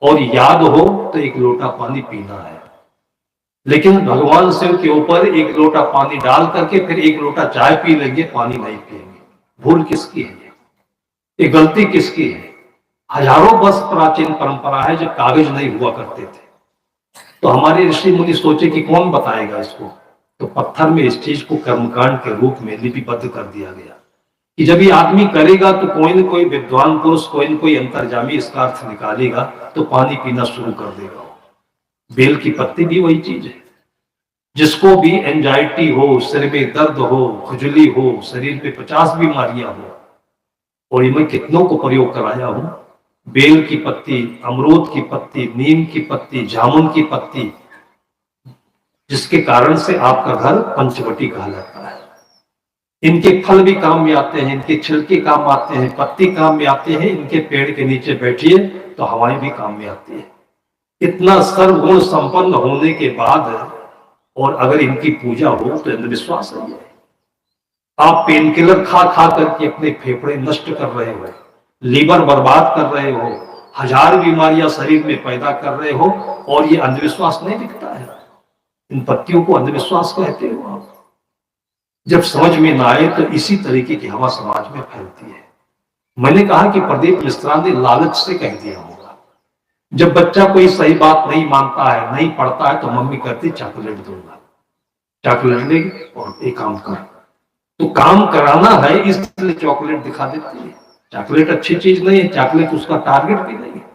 Speaker 1: और याद हो तो एक लोटा पानी पीना है। लेकिन भगवान शिव के ऊपर एक लोटा पानी डाल करके फिर एक लोटा चाय पी लेंगे, पानी नहीं पिएंगे। भूल किसकी है? ये गलती किसकी है? हजारों वर्ष प्राचीन परंपरा है जब कागज नहीं हुआ करते थे, तो हमारे ऋषि मुनि सोचे कि कौन बताएगा इसको, तो पत्थर में इस चीज को कर्मकांड के रूप में लिपिबद्ध कर दिया गया कि जब ये आदमी करेगा तो कोई न कोई विद्वान पुरुष, कोई न कोई अंतर्जामी इसका अर्थ निकालेगा तो पानी पीना शुरू कर देगा। बेल की पत्ती भी वही चीज है। जिसको भी एंजाइटी हो, सिर में दर्द हो, खुजली हो, शरीर पे 50 बीमारियां हो, और ये मैं कितनों को प्रयोग कराया हूं, बेल की पत्ती, अमरूद की पत्ती, नीम की पत्ती, जामुन की पत्ती, जिसके कारण से आपका घर पंचवटी कहा जाता है। इनके फल भी काम में आते हैं, इनके छिलके काम आते हैं, पत्ती काम में आते हैं, इनके पेड़ के नीचे बैठिए तो हवाएं भी काम में आती है। इतना सर्वगुण संपन्न होने के बाद और अगर इनकी पूजा हो तो अंधविश्वास है। आप पेन किलर खा खा करके अपने फेफड़े नष्ट कर रहे हो, लीवर बर्बाद कर रहे हो, हजार बीमारियां शरीर में पैदा कर रहे हो, और ये अंधविश्वास नहीं दिखता है। इन पत्तियों को अंधविश्वास कहते हो आप। जब समझ में ना आए तो इसी तरीके की हवा समाज में फैलती है। मैंने कहा कि प्रदीप मिश्रा ने लालच से कह दिया होगा। जब बच्चा कोई सही बात नहीं मानता है, नहीं पढ़ता है, तो मम्मी कहती चॉकलेट दूंगा, चॉकलेट लेगी और एक काम कर, तो काम कराना है इसलिए चॉकलेट दिखा देती है। चॉकलेट अच्छी चीज नहीं है, चॉकलेट उसका टारगेट भी नहीं है।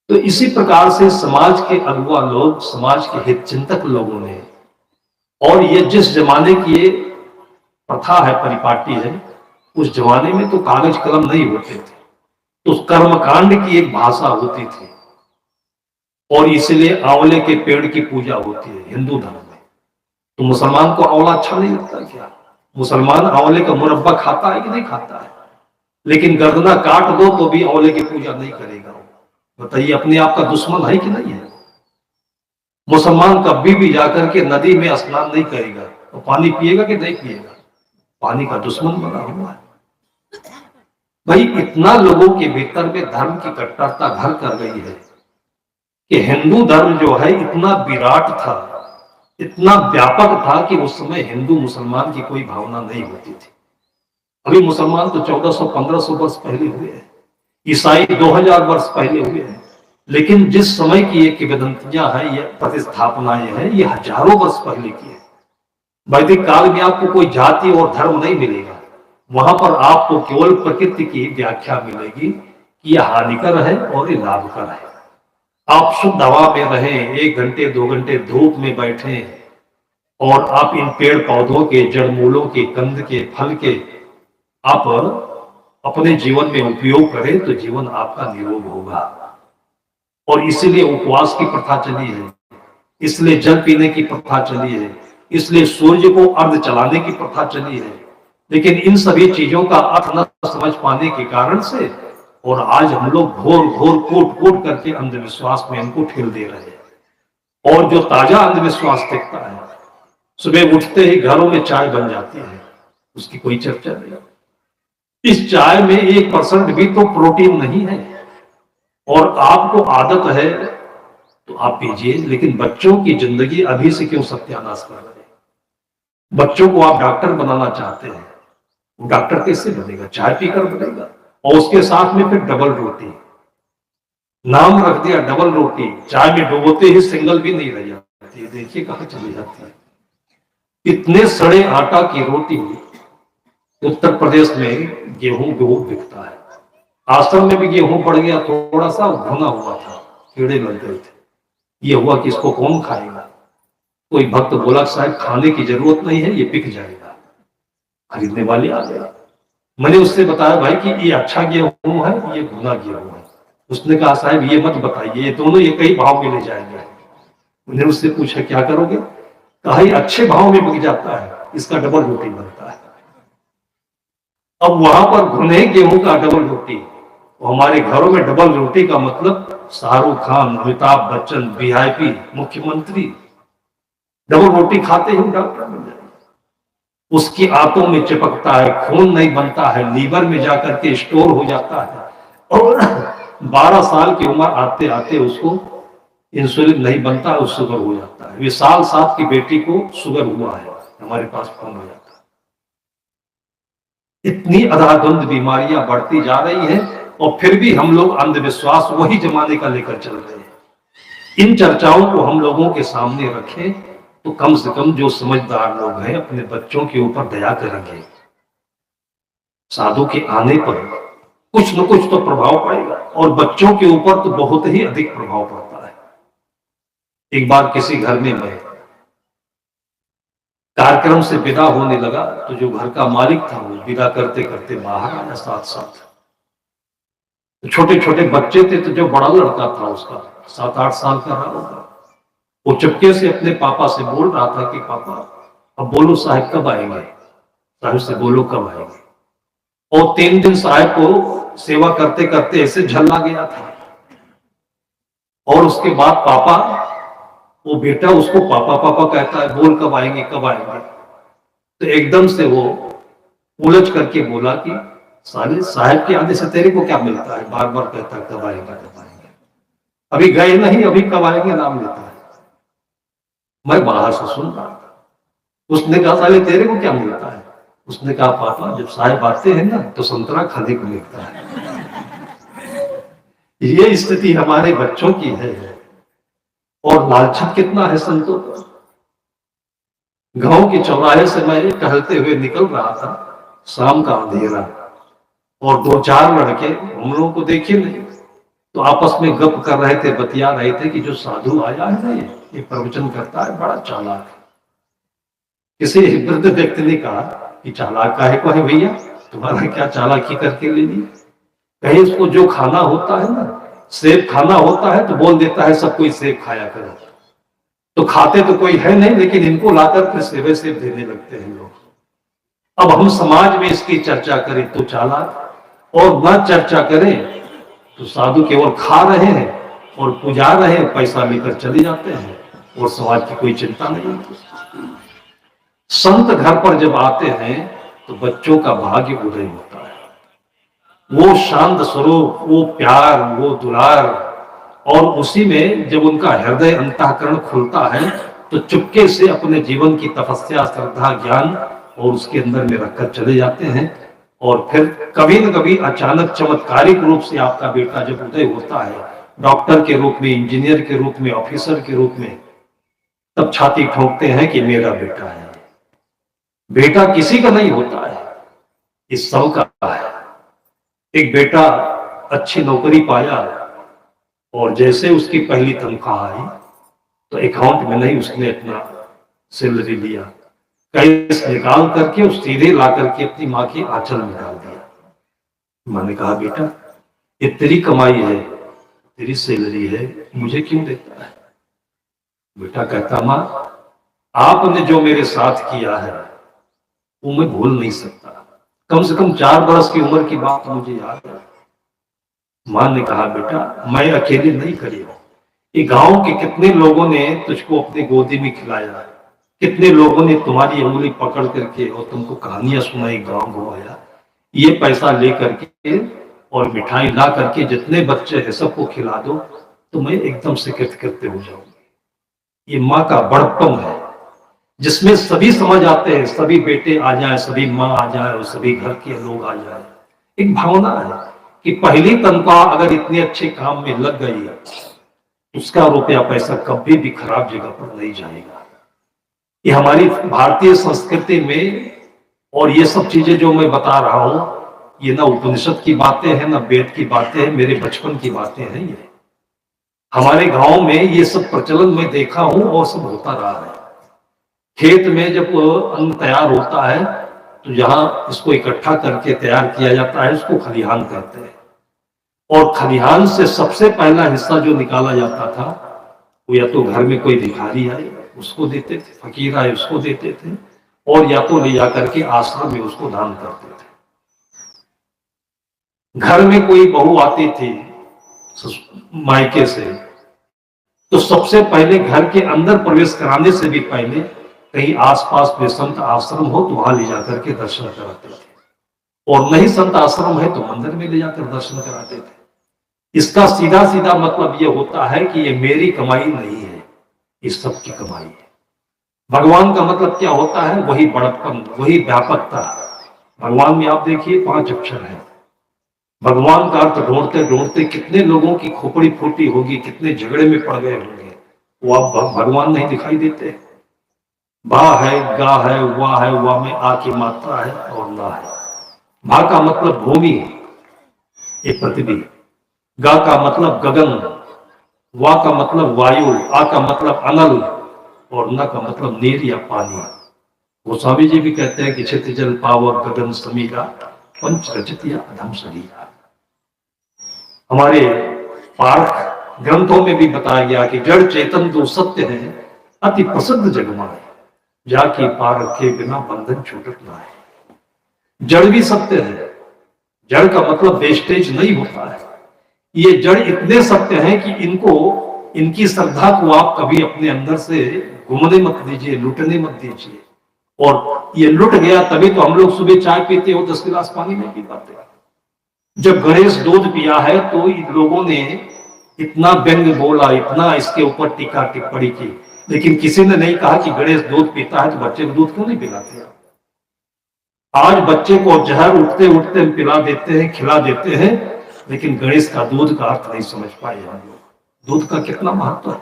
Speaker 1: तो इसी प्रकार से समाज के अगुआ लोग, समाज के हित चिंतक लोगों ने, और ये जिस जमाने की ये प्रथा है, परिपाटी है, उस जमाने में तो कागज कलम नहीं होते थे, तो कर्मकांड की एक भाषा होती थी, और इसलिए आंवले के पेड़ की पूजा होती है हिंदू धर्म में। तो मुसलमान को आंवला अच्छा नहीं लगता क्या? मुसलमान आंवले का मुरब्बा खाता है कि नहीं खाता है? लेकिन गर्दना काट दो तो भी आंवले की पूजा नहीं करेगा। बताइए, अपने आप का दुश्मन है कि नहीं है? मुसलमान कभी भी जाकर के नदी में स्नान नहीं करेगा, तो पानी पिएगा कि नहीं पिएगा? पानी का दुश्मन बना हुआ है। भाई, इतना लोगों के भीतर में धर्म की कट्टरता घर कर गई है कि हिंदू धर्म जो है इतना विराट था, इतना व्यापक था कि उस समय हिंदू मुसलमान की कोई भावना नहीं होती थी। अभी मुसलमान तो 1400-1500 वर्ष पहले हुए हैं, ईसाई 2000 वर्ष पहले हुए हैं, लेकिन जिस समय की ये किंवदंतियां हैं, ये प्रतिस्थापनाएं हैं, ये हजारों वर्ष पहले की है। वैदिक काल में आपको कोई जाति और धर्म नहीं मिलेगा, वहां पर आपको केवल प्रकृति की व्याख्या मिलेगी कि यह हानिकर है और ये लाभकर है। आप शुद्ध हवा में रहें, 1 घंटे 2 घंटे धूप में बैठें, और आप इन पेड़ पौधों के जड़ मूलों के, कंद के, फल के आप अपने जीवन में उपयोग करें तो जीवन आपका निरोग होगा। और इसीलिए उपवास की प्रथा चली है, इसलिए जल पीने की प्रथा चली है, इसलिए सूर्य को अर्घ चलाने की प्रथा चली है। लेकिन इन सभी चीजों का अर्थ न समझ पाने के कारण से, और आज हम लोग घोर घोर कोट कोट करके अंधविश्वास में इनको ठेल दे रहे हैं। और जो ताजा अंधविश्वास दिखता है सुबह उठते ही घरों में चाय बन जाती है, उसकी कोई चर्चा नहीं। इस चाय में 1% भी तो प्रोटीन नहीं है, और आपको आदत है तो आप पीजिए, लेकिन बच्चों की जिंदगी अभी से क्यों सत्यानाश कर रहे हैं? बच्चों को आप डॉक्टर बनाना चाहते हैं, वो डॉक्टर कैसे बनेगा? चाय पीकर बनेगा। और उसके साथ में फिर डबल रोटी, नाम रख दिया डबल रोटी, चाय में डुबोते ही सिंगल भी नहीं रह जाती है। देखिए कहां चली जाती है। इतने सड़े आटा की रोटी उत्तर प्रदेश में गेहूं बिकता है। आश्रम में भी गेहूं पड़ गया, थोड़ा सा भुना हुआ था, कीड़े लग गए थे। ये हुआ कि इसको कौन खाएगा? कोई भक्त बोला साहब खाने की जरूरत नहीं है, ये बिक जाएगा। खरीदने वाले आ गया। मैंने उससे बताया भाई कि ये अच्छा गेहूं है, ये भुना गेहूं है। उसने कहा साहब ये मत बताइए, ये दोनों एक ही भाव में ले जाएंगे। मैंने उससे पूछा क्या करोगे? कहा ये अच्छे भाव में बिक जाता है, इसका डबल रोटी बनता है। अब वहां पर भुने गेहूं का डबल रोटी, हमारे घरों में डबल रोटी का मतलब शाहरुख खान, अमिताभ बच्चन, वीआईपी, मुख्यमंत्री डबल रोटी खाते ही डॉक्टर बन जाए। उसकी आंतों में चिपकता है, खून नहीं बनता है, लीवर में जाकर के स्टोर हो जाता है, और 12 साल की उम्र आते आते उसको इंसुलिन नहीं बनता, और शुगर हो जाता है। विशाल साहब की बेटी को शुगर हुआ है, हमारे पास फोन हो जाता है। इतनी अधाधुंध बीमारियां बढ़ती जा रही हैं, और फिर भी हम लोग अंधविश्वास वही जमाने का लेकर चल रहे हैं। इन चर्चाओं को हम लोगों के सामने रखें तो कम से कम जो समझदार लोग हैं अपने बच्चों के ऊपर दया करेंगे। साधु के आने पर कुछ न कुछ तो प्रभाव पड़ेगा, और बच्चों के ऊपर तो बहुत ही अधिक प्रभाव पड़ता है। एक बार किसी घर में मैं कार्यक्रम से विदा होने लगा, तो जो घर का मालिक था वो विदा करते करते बाहर आया साथ साथ। छोटे छोटे बच्चे थे, तो जो बड़ा लड़का था उसका 7-8 साल का रहा होगा, वो चुपके से अपने पापा से बोल रहा था कि पापा अब बोलो साहब कब आएंगे, साहब से बोलो कब आएंगे। और 3 दिन साहब को सेवा करते करते ऐसे झल्ला गया था, और उसके बाद पापा, वो बेटा उसको पापा पापा कहता है, बोल कब आएंगे कब आएंगे। तो एकदम से वो उलझ करके बोला कि साले साहब के आने से तेरे को क्या मिलता है, बार बार कहता है कब आएंगे कब आएंगे, अभी गए नहीं, अभी कब आएंगे नाम लेता है। मैं बाहर से सुन रहा था। उसने कहा साले तेरे को क्या मिलता है? उसने कहा पापा जब साहब आते हैं ना तो संतरा खाने को मिलता है। ये स्थिति हमारे बच्चों की है, और लालचत कितना है संतों को। गांव के चौराहे से मैं टहलते हुए निकल रहा था, शाम का अंधेरा, और 2-4 लड़के हम लोगों को देखे नहीं, तो आपस में गप कर रहे थे, बतिया रहे थे कि जो साधु आया है ना, ये प्रवचन करता है, बड़ा चालाक है। किसी वृद्ध व्यक्ति ने कहा कि चालाक काहे को है भैया, तुम्हारा क्या चालाकी करके ले ली? कहीं उसको जो खाना होता है ना, सेब खाना होता है तो बोल देता है सब कोई सेब खाया करो, तो खाते तो कोई है नहीं, लेकिन इनको लाकर फिर सेबे सेब देने लगते हैं लोग। अब हम समाज में इसकी चर्चा करें तो चालाक, और न चर्चा करें तो साधु केवल खा रहे हैं और पुजा रहे हैं, पैसा लेकर चले जाते हैं, और समाज की कोई चिंता नहीं होती। संत घर पर जब आते हैं तो बच्चों का भाग्य उदय होता है। वो शांत स्वरूप, वो प्यार, वो दुलार, और उसी में जब उनका हृदय अंतःकरण खुलता है तो चुपके से अपने जीवन की तपस्या, श्रद्धा, ज्ञान और उसके अंदर में रखकर चले जाते हैं। और फिर कभी न कभी अचानक चमत्कारिक रूप से आपका बेटा जब उदय होता है, डॉक्टर के रूप में, इंजीनियर के रूप में, ऑफिसर के रूप में, तब छाती ठोकते हैं कि मेरा बेटा है। बेटा किसी का नहीं होता है, इस सब का है। एक बेटा अच्छी नौकरी पाया, और जैसे उसकी पहली तनख्वाह आई तो अकाउंट में नहीं, उसने अपना सैलरी लिया, कैश निकाल करके उस सीधे ला करके अपनी माँ की आंचल में डाल दिया। माँ ने कहा बेटा ये तेरी कमाई है, तेरी सैलरी है, मुझे क्यों देता है? बेटा कहता माँ आपने जो मेरे साथ किया है वो मैं भूल नहीं सकता, कम से कम 4 बरस की उम्र की बात मुझे याद है। माँ ने कहा बेटा मैं अकेले नहीं करी हूं, ये गांव के कितने लोगों ने तुझको अपनी गोदी में खिलाया, कितने लोगों ने तुम्हारी उंगली पकड़ करके और तुमको कहानियां सुनाई, गांव घुमाया, ये पैसा ले करके और मिठाई ला करके जितने बच्चे हैं सबको खिला दो तो मैं एकदम से कृतकृत्य हो जाऊंगी। ये माँ का बड़प्पन है जिसमें सभी समझ आते हैं, सभी बेटे आ जाए, सभी माँ आ जाए और सभी घर के लोग आ जाए। एक भावना है कि पहली तनख्वाह अगर इतने अच्छे काम में लग गई है उसका रुपया पैसा कभी भी खराब जगह पर नहीं जाएगा। ये हमारी भारतीय संस्कृति में, और ये सब चीजें जो मैं बता रहा हूं ये ना उपनिषद की बातें हैं ना वेद की बातें हैं, मेरे बचपन की बातें हैं। ये हमारे गांव में ये सब प्रचलन में देखा हूं और सब होता रहा है। खेत में जब अन्न तैयार होता है तो जहां इसको इकट्ठा करके तैयार किया जाता है उसको खलिहान कहते हैं, और खलिहान से सबसे पहला हिस्सा जो निकाला जाता था वो या तो घर में कोई भिखारी आए उसको देते थे, फकीर आए उसको देते थे, और या तो ले जाकर के आश्रम में उसको दान करते थे। घर में कोई बहू आती थी मायके से तो सबसे पहले घर के अंदर प्रवेश कराने से भी पहले कहीं आसपास में संत आश्रम हो तो वहां ले जाकर के दर्शन कराते थे, और नहीं संत आश्रम है तो मंदिर में ले जाकर दर्शन कराते थे। इसका सीधा सीधा मतलब यह होता है कि ये मेरी कमाई नहीं है, ये सबकी कमाई है। भगवान का मतलब क्या होता है? वही बड़प्पन, वही व्यापकता। भगवान में आप देखिए 5 अक्षर है। भगवान का अर्थ ढूंढते ढूंढते कितने लोगों की खोपड़ी फूटी होगी, कितने झगड़े में पड़ गए होंगे, वो अब भगवान नहीं दिखाई देते। भा है, गा है, वाह में आ की मात्रा है और ना है। भा का मतलब भूमि, ये पृथ्वी। गा का मतलब गगन, वा का मतलब वायु, आ का मतलब अनल, और न का मतलब नीर या पानी। गोस्वामी जी भी कहते हैं कि क्षिति जल पावर गगन समीरा पंच रचित या अधम शरीरा। हमारे पार्थ ग्रंथों में भी बताया गया कि जड़ चेतन जो सत्य है अति प्रसिद्ध जगमाए, जाके पार रखे बिना बंधन छूटत ना है। जड़ भी सत्य है, जड़ का मतलब वेस्टेज नहीं होता है। ये जड़ इतने सत्य हैं कि इनकी श्रद्धा को आप कभी अपने अंदर से घूमने मत दीजिए, लुटने मत दीजिए। और ये लुट गया तभी तो हम लोग सुबह चाय पीते हो 10 गिलास पानी नहीं पी पाते। जब गणेश दूध पिया है तो इन लोगों ने इतना व्यंग बोला, इतना इसके ऊपर टीका टिप्पणी की, लेकिन किसी ने नहीं कहा कि गणेश दूध पीता है तो बच्चे को दूध क्यों नहीं पिलाते। आज बच्चे को जहर उठते उठते पिला देते हैं, खिला देते हैं, लेकिन गणेश का दूध का अर्थ नहीं समझ पाए हम लोग। दूध का कितना महत्व है।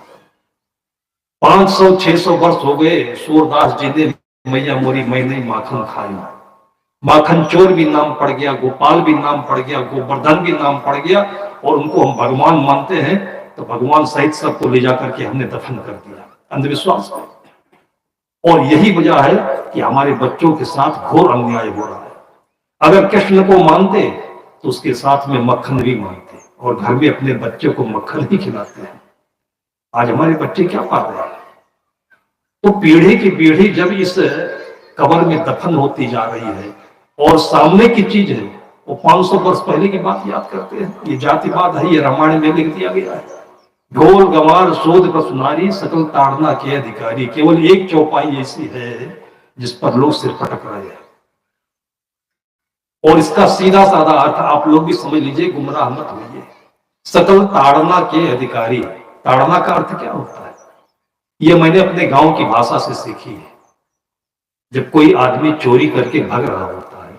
Speaker 1: 500-600 वर्ष हो गए सूरदास जी ने मैया मोरी मैं नहीं माखन खाया। माखन चोर भी नाम पड़ गया, गोपाल भी नाम पड़ गया, गोवर्धन भी नाम पड़ गया, और उनको हम भगवान मानते हैं तो भगवान सहित सबको ले जाकर के हमने दफन कर दिया अंधविश्वास में। और यही वजह है कि हमारे बच्चों के साथ घोर अन्याय हो रहा है। अगर कृष्ण को मानते तो उसके साथ में मक्खन भी मानते, और घर में अपने बच्चे को मक्खन ही खिलाते हैं। आज हमारे बच्चे क्या पा रहे हैं? तो पीढ़ी की पीढ़ी जब इस कब्र में दफन होती जा रही है और सामने की चीज है वो 500 वर्ष पहले की बात याद करते हैं। ये जातिवाद है, ये रामायण में लिख दिया गया है। ढोल गंवार शोध का सुनारी सकल ताड़ना के अधिकारी, केवल एक चौपाई ऐसी है जिस पर लोग सिर पटक रहे हैं। और इसका सीधा साधा अर्थ आप लोग भी समझ लीजिए, गुमराह मत होइए। सकल ताड़ना के अधिकारी, ताड़ना का अर्थ क्या होता है? ये मैंने अपने गांव की भाषा से सीखी है। जब कोई आदमी चोरी करके भाग रहा होता है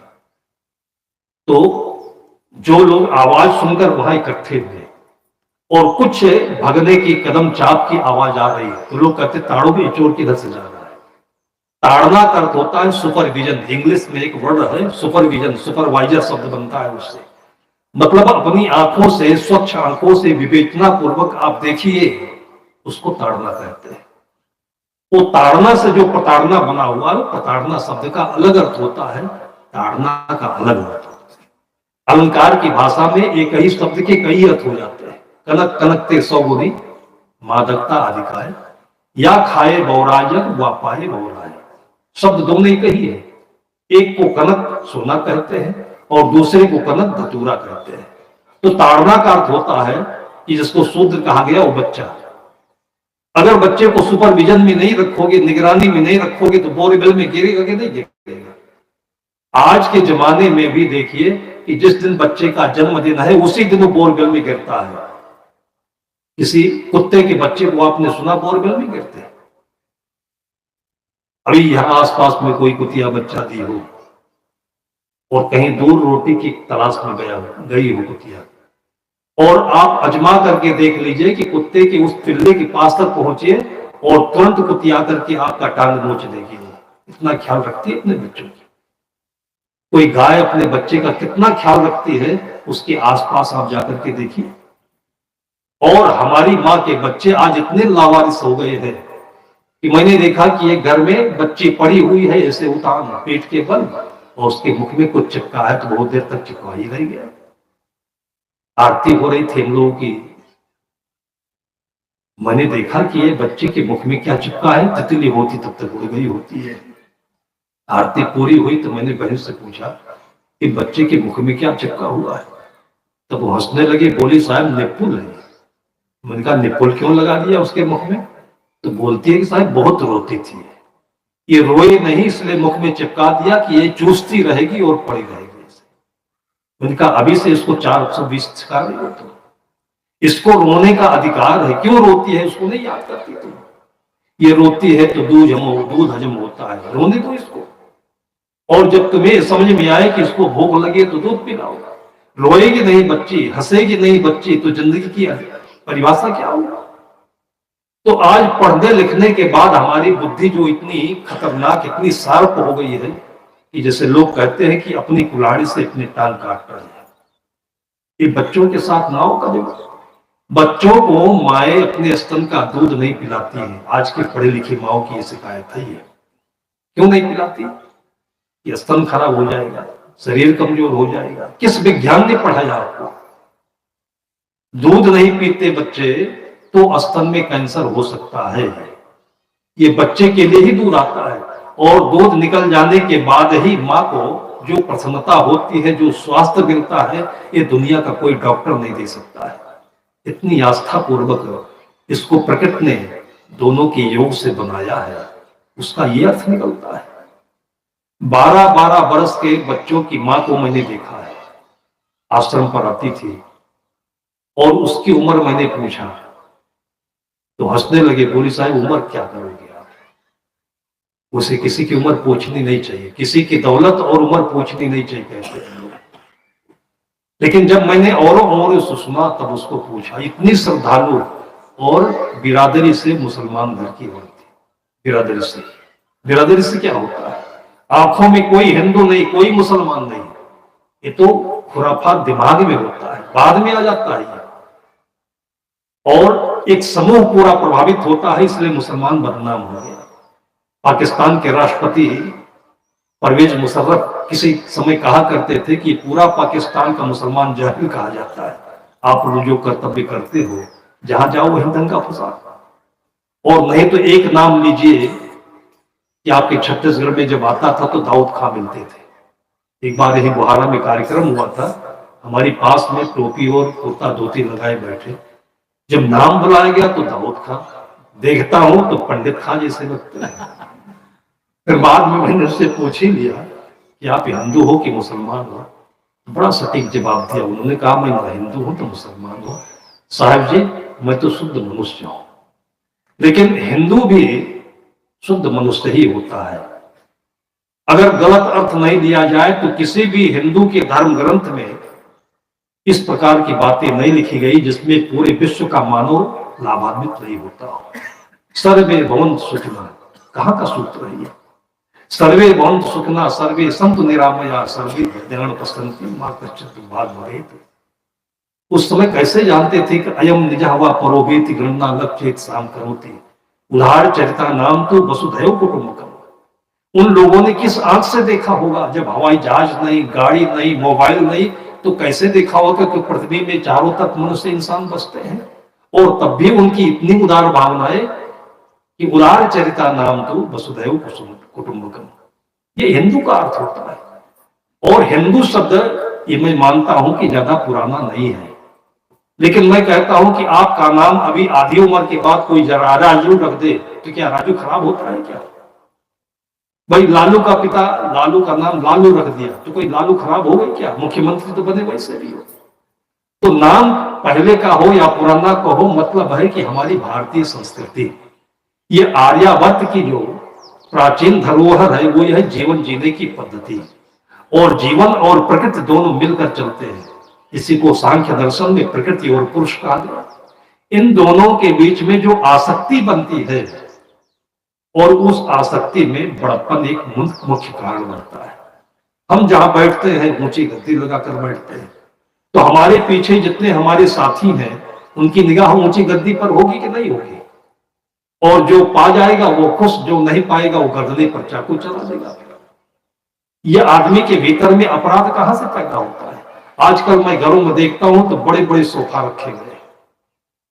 Speaker 1: तो जो लोग आवाज सुनकर वहां इकट्ठे हुए और कुछ भगने की कदम चाप की आवाज आ रही है तो लोग कहते ताड़ो भी चोर किधर से जा रहा है। ताड़ना का अर्थ होता है सुपरविजन। इंग्लिश में एक वर्ड है सुपरविजन, सुपरवाइजर शब्द बनता है उससे। मतलब अपनी आंखों से, स्वच्छ आंखों से विवेचना पूर्वक आप देखिए, उसको ताड़ना कहते हैं। वो ताड़ना से जो प्रताड़ना बना हुआ है, प्रताड़ना शब्द का अलग अर्थ होता है, ताड़ना का अलग अर्थ होता है। अलंकार की भाषा में एक ही शब्द के कई अर्थ हो जाते हैं। कनक कनकते 100 गुनी मादकता अधिकाय, या खाए बौराजक व पाए बौराय। शब्द दोनों एक ही है। एक को कनक सोना कहते हैं और दूसरे को कनक धतूरा कहते हैं। तो ताड़ना का अर्थ होता है कि जिसको शूद्र कहा गया वो बच्चा। अगर बच्चे को सुपरविजन में नहीं रखोगे, निगरानी में नहीं रखोगे, तो बोरवेल में गिरेगा कि नहीं गिरेगा। आज के जमाने में भी देखिए कि जिस दिन बच्चे का जन्मदिन है उसी दिन वो बोरवेल में गिरता है। किसी कुत्ते के बच्चे को आपने सुना बोरवेल में गिरते? अभी यहां आसपास में कोई कुतिया बच्चा दी हो और कहीं दूर रोटी की तलाश में गई हो कुतिया, और आप अजमा करके देख लीजिए कि कुत्ते के उस पिल्ले के पास तक पहुंचे और तुरंत कुतिया करके आपका टांग नोच देगी। इतना ख्याल रखती है अपने बच्चों की। कोई गाय अपने बच्चे का कितना ख्याल रखती है, उसके आसपास आप जाकर के देखिए। और हमारी माँ के बच्चे आज इतने लावारिस हो गए हैं कि मैंने देखा कि एक घर में बच्ची पड़ी हुई है ऐसे उतान पेट के बल, और उसके मुख में कुछ चिपका है तो बहुत देर तक चिपका ही रह गया। आरती हो रही थी हम लोगों की, मैंने देखा कि ये बच्चे के मुख में क्या चिपका है। तितली होती तब तक उड़ गई होती है। आरती पूरी हुई तो मैंने बहन से पूछा कि बच्चे के मुख में क्या चिपका हुआ है, तब वो हंसने लगे, बोली साहब निप्पुल है। मैंने कहा निप्पुल क्यों लगा दिया उसके मुख में? तो बोलती है कि साहब बहुत रोती थी, ये रोए नहीं इसलिए मुख में चिपका दिया कि ये चूसती रहेगी और पड़ी रहेगी। मैंने कहा अभी से इसको 420 सिखा रही हो तुम, इसको रोने का अधिकार है, क्यों रोती है उसको नहीं याद करती तुम? ये रोती है तो दूध हजम होता है, रोने दो इसको। और जब तुम्हें समझ में आए कि इसको भूख लगे तो दूध पिलाओ। रोएगी नहीं बच्ची, हंसेगी नहीं बच्ची, तो जिंदगी की परिभाषा क्या होगा? तो आज पढ़ने लिखने के बाद हमारी बुद्धि जो इतनी खतरनाक, इतनी शार्प हो गई है कि जैसे लोग कहते हैं कि अपनी कुल्हाड़ी से अपने टांग काट रहे हैं। ये बच्चों के साथ ना हो कभी। बच्चों को माए अपने स्तन का दूध नहीं पिलाती है। आज के पढ़े लिखे माओ की ये शिकायत है। ये क्यों नहीं पिलाती? ये स्तन खराब हो जाएगा, शरीर कमजोर हो जाएगा। किस विज्ञान ने पढ़ाया आपको? दूध नहीं पीते बच्चे तो स्तन में कैंसर हो सकता है। ये बच्चे के लिए ही दूध आता है, और दूध निकल जाने के बाद ही माँ को जो प्रसन्नता होती है, जो स्वास्थ्य मिलता है, ये दुनिया का कोई डॉक्टर नहीं दे सकता है। इतनी आस्था पूर्वक इसको प्रकृति ने दोनों के योग से बनाया है, उसका ये अर्थ निकलता है। 12-12 बरस के बच्चों की माँ को मैंने देखा है, आश्रम पर आती थी, और उसकी उम्र मैंने पूछा तो हंसने लगे, बोली साहब उम्र क्या करोगे आप? उसे किसी की उम्र पूछनी नहीं चाहिए, किसी की दौलत और उम्र पूछनी नहीं चाहिए कहते हैं लोग। लेकिन जब मैंने औरों से सुना तब उसको पूछा। इतनी श्रद्धालु और बिरादरी से मुसलमान घर की औरत थी। बिरादरी से क्या होता है? आंखों में कोई हिंदू नहीं, कोई मुसलमान नहीं, ये तो खुराफात दिमाग में होता है, बाद में आ जाता है। और एक समूह पूरा प्रभावित होता है, इसलिए मुसलमान बदनाम हो गया। पाकिस्तान के राष्ट्रपति परवेज मुशर्रफ किसी समय कहा करते थे कि पूरा पाकिस्तान का मुसलमान जाहिल कहा जाता है। आप लोग जो कर्तव्य करते हो, जहां जाओ वहीं दंगा फसाद। और नहीं तो एक नाम लीजिए कि आपके छत्तीसगढ़ में जब आता था तो दाऊद खां मिलते थे। एक बार यही बुहारा में कार्यक्रम हुआ था, हमारी पास में टोपी और कुर्ता धोती लगाए बैठे, जब नाम बुलाया गया तो दाऊद खां, देखता हूं तो पंडित खां जैसे लगते हैं। फिर बाद में मैंने उससे पूछ ही लिया कि आप हिंदू हो कि मुसलमान हो? बड़ा सटीक जवाब दिया उन्होंने। कहा मैं ना हिंदू हूं तो मुसलमान हूं। साहब जी मैं तो शुद्ध मनुष्य हूं। लेकिन हिंदू भी शुद्ध मनुष्य ही होता है। अगर गलत अर्थ नहीं दिया जाए तो किसी भी हिंदू के धर्म ग्रंथ में इस प्रकार की बातें नहीं लिखी गई जिसमें पूरे विश्व का मानव लाभान्वित नहीं होता हो। सर्वे भवन्तु सुखिनः कहाँ का सूत्र है ये? सर्वे भवन्तु सुखिनः सर्वे सन्तु निरामया सर्वे भद्राणि पश्यन्ति मा कश्चित् दुःखात् भवेत्। उस समय कैसे जानते थे कि अयम निजः वा परो वेति गणना लक्ष्येत साम करोति उदार चरिता नाम तो वसुधैव कुटुम्बकम्। उन लोगों ने किस आंख से देखा होगा? जब हवाई जहाज नहीं, गाड़ी नहीं, मोबाइल नहीं, तो कैसे देखा होगा कि पृथ्वी में चारों तरफ मनुष्य इंसान बसते हैं? और तब भी उनकी इतनी उदार भावनाएं कि उदार चरिता नाम तो वसुधैव कुटुम्बकम्। ये हिंदू का अर्थ होता है। और हिंदू शब्द ये मैं मानता हूं कि ज्यादा पुराना नहीं है। लेकिन मैं कहता हूं कि आपका नाम अभी आधी उम्र के बाद कोई जरा राजू रख दे तो क्या राजू खराब होता है क्या? भाई लालू का पिता लालू का नाम लालू रख दिया तो कोई लालू खराब हो गई क्या? मुख्यमंत्री तो बने वैसे भी हो। तो नाम पहले का हो या पुराना का हो, मतलब है कि हमारी भारतीय संस्कृति, ये आर्यावर्त की जो प्राचीन धरोहर है वो यह जीवन जीने की पद्धति, और जीवन और प्रकृति दोनों मिलकर चलते हैं। इसी को सांख्य दर्शन में प्रकृति और पुरुष कहा गया। इन दोनों के बीच में जो आसक्ति बनती है और उस आसक्ति में बड़प्पन एक मुख्य कारण बनता है। हम जहां बैठते हैं ऊंची गद्दी लगाकर बैठते हैं, तो हमारे पीछे जितने हमारे साथी हैं उनकी निगाह ऊंची गद्दी पर होगी कि नहीं होगी? और जो पा जाएगा वो खुश, जो नहीं पाएगा वो गर्दने पर चाकू चला देगा। ये आदमी के भीतर में अपराध कहां से पैदा होता है? आजकल मैं घरों में देखता हूं तो बड़े बड़े सोफा रखे गए,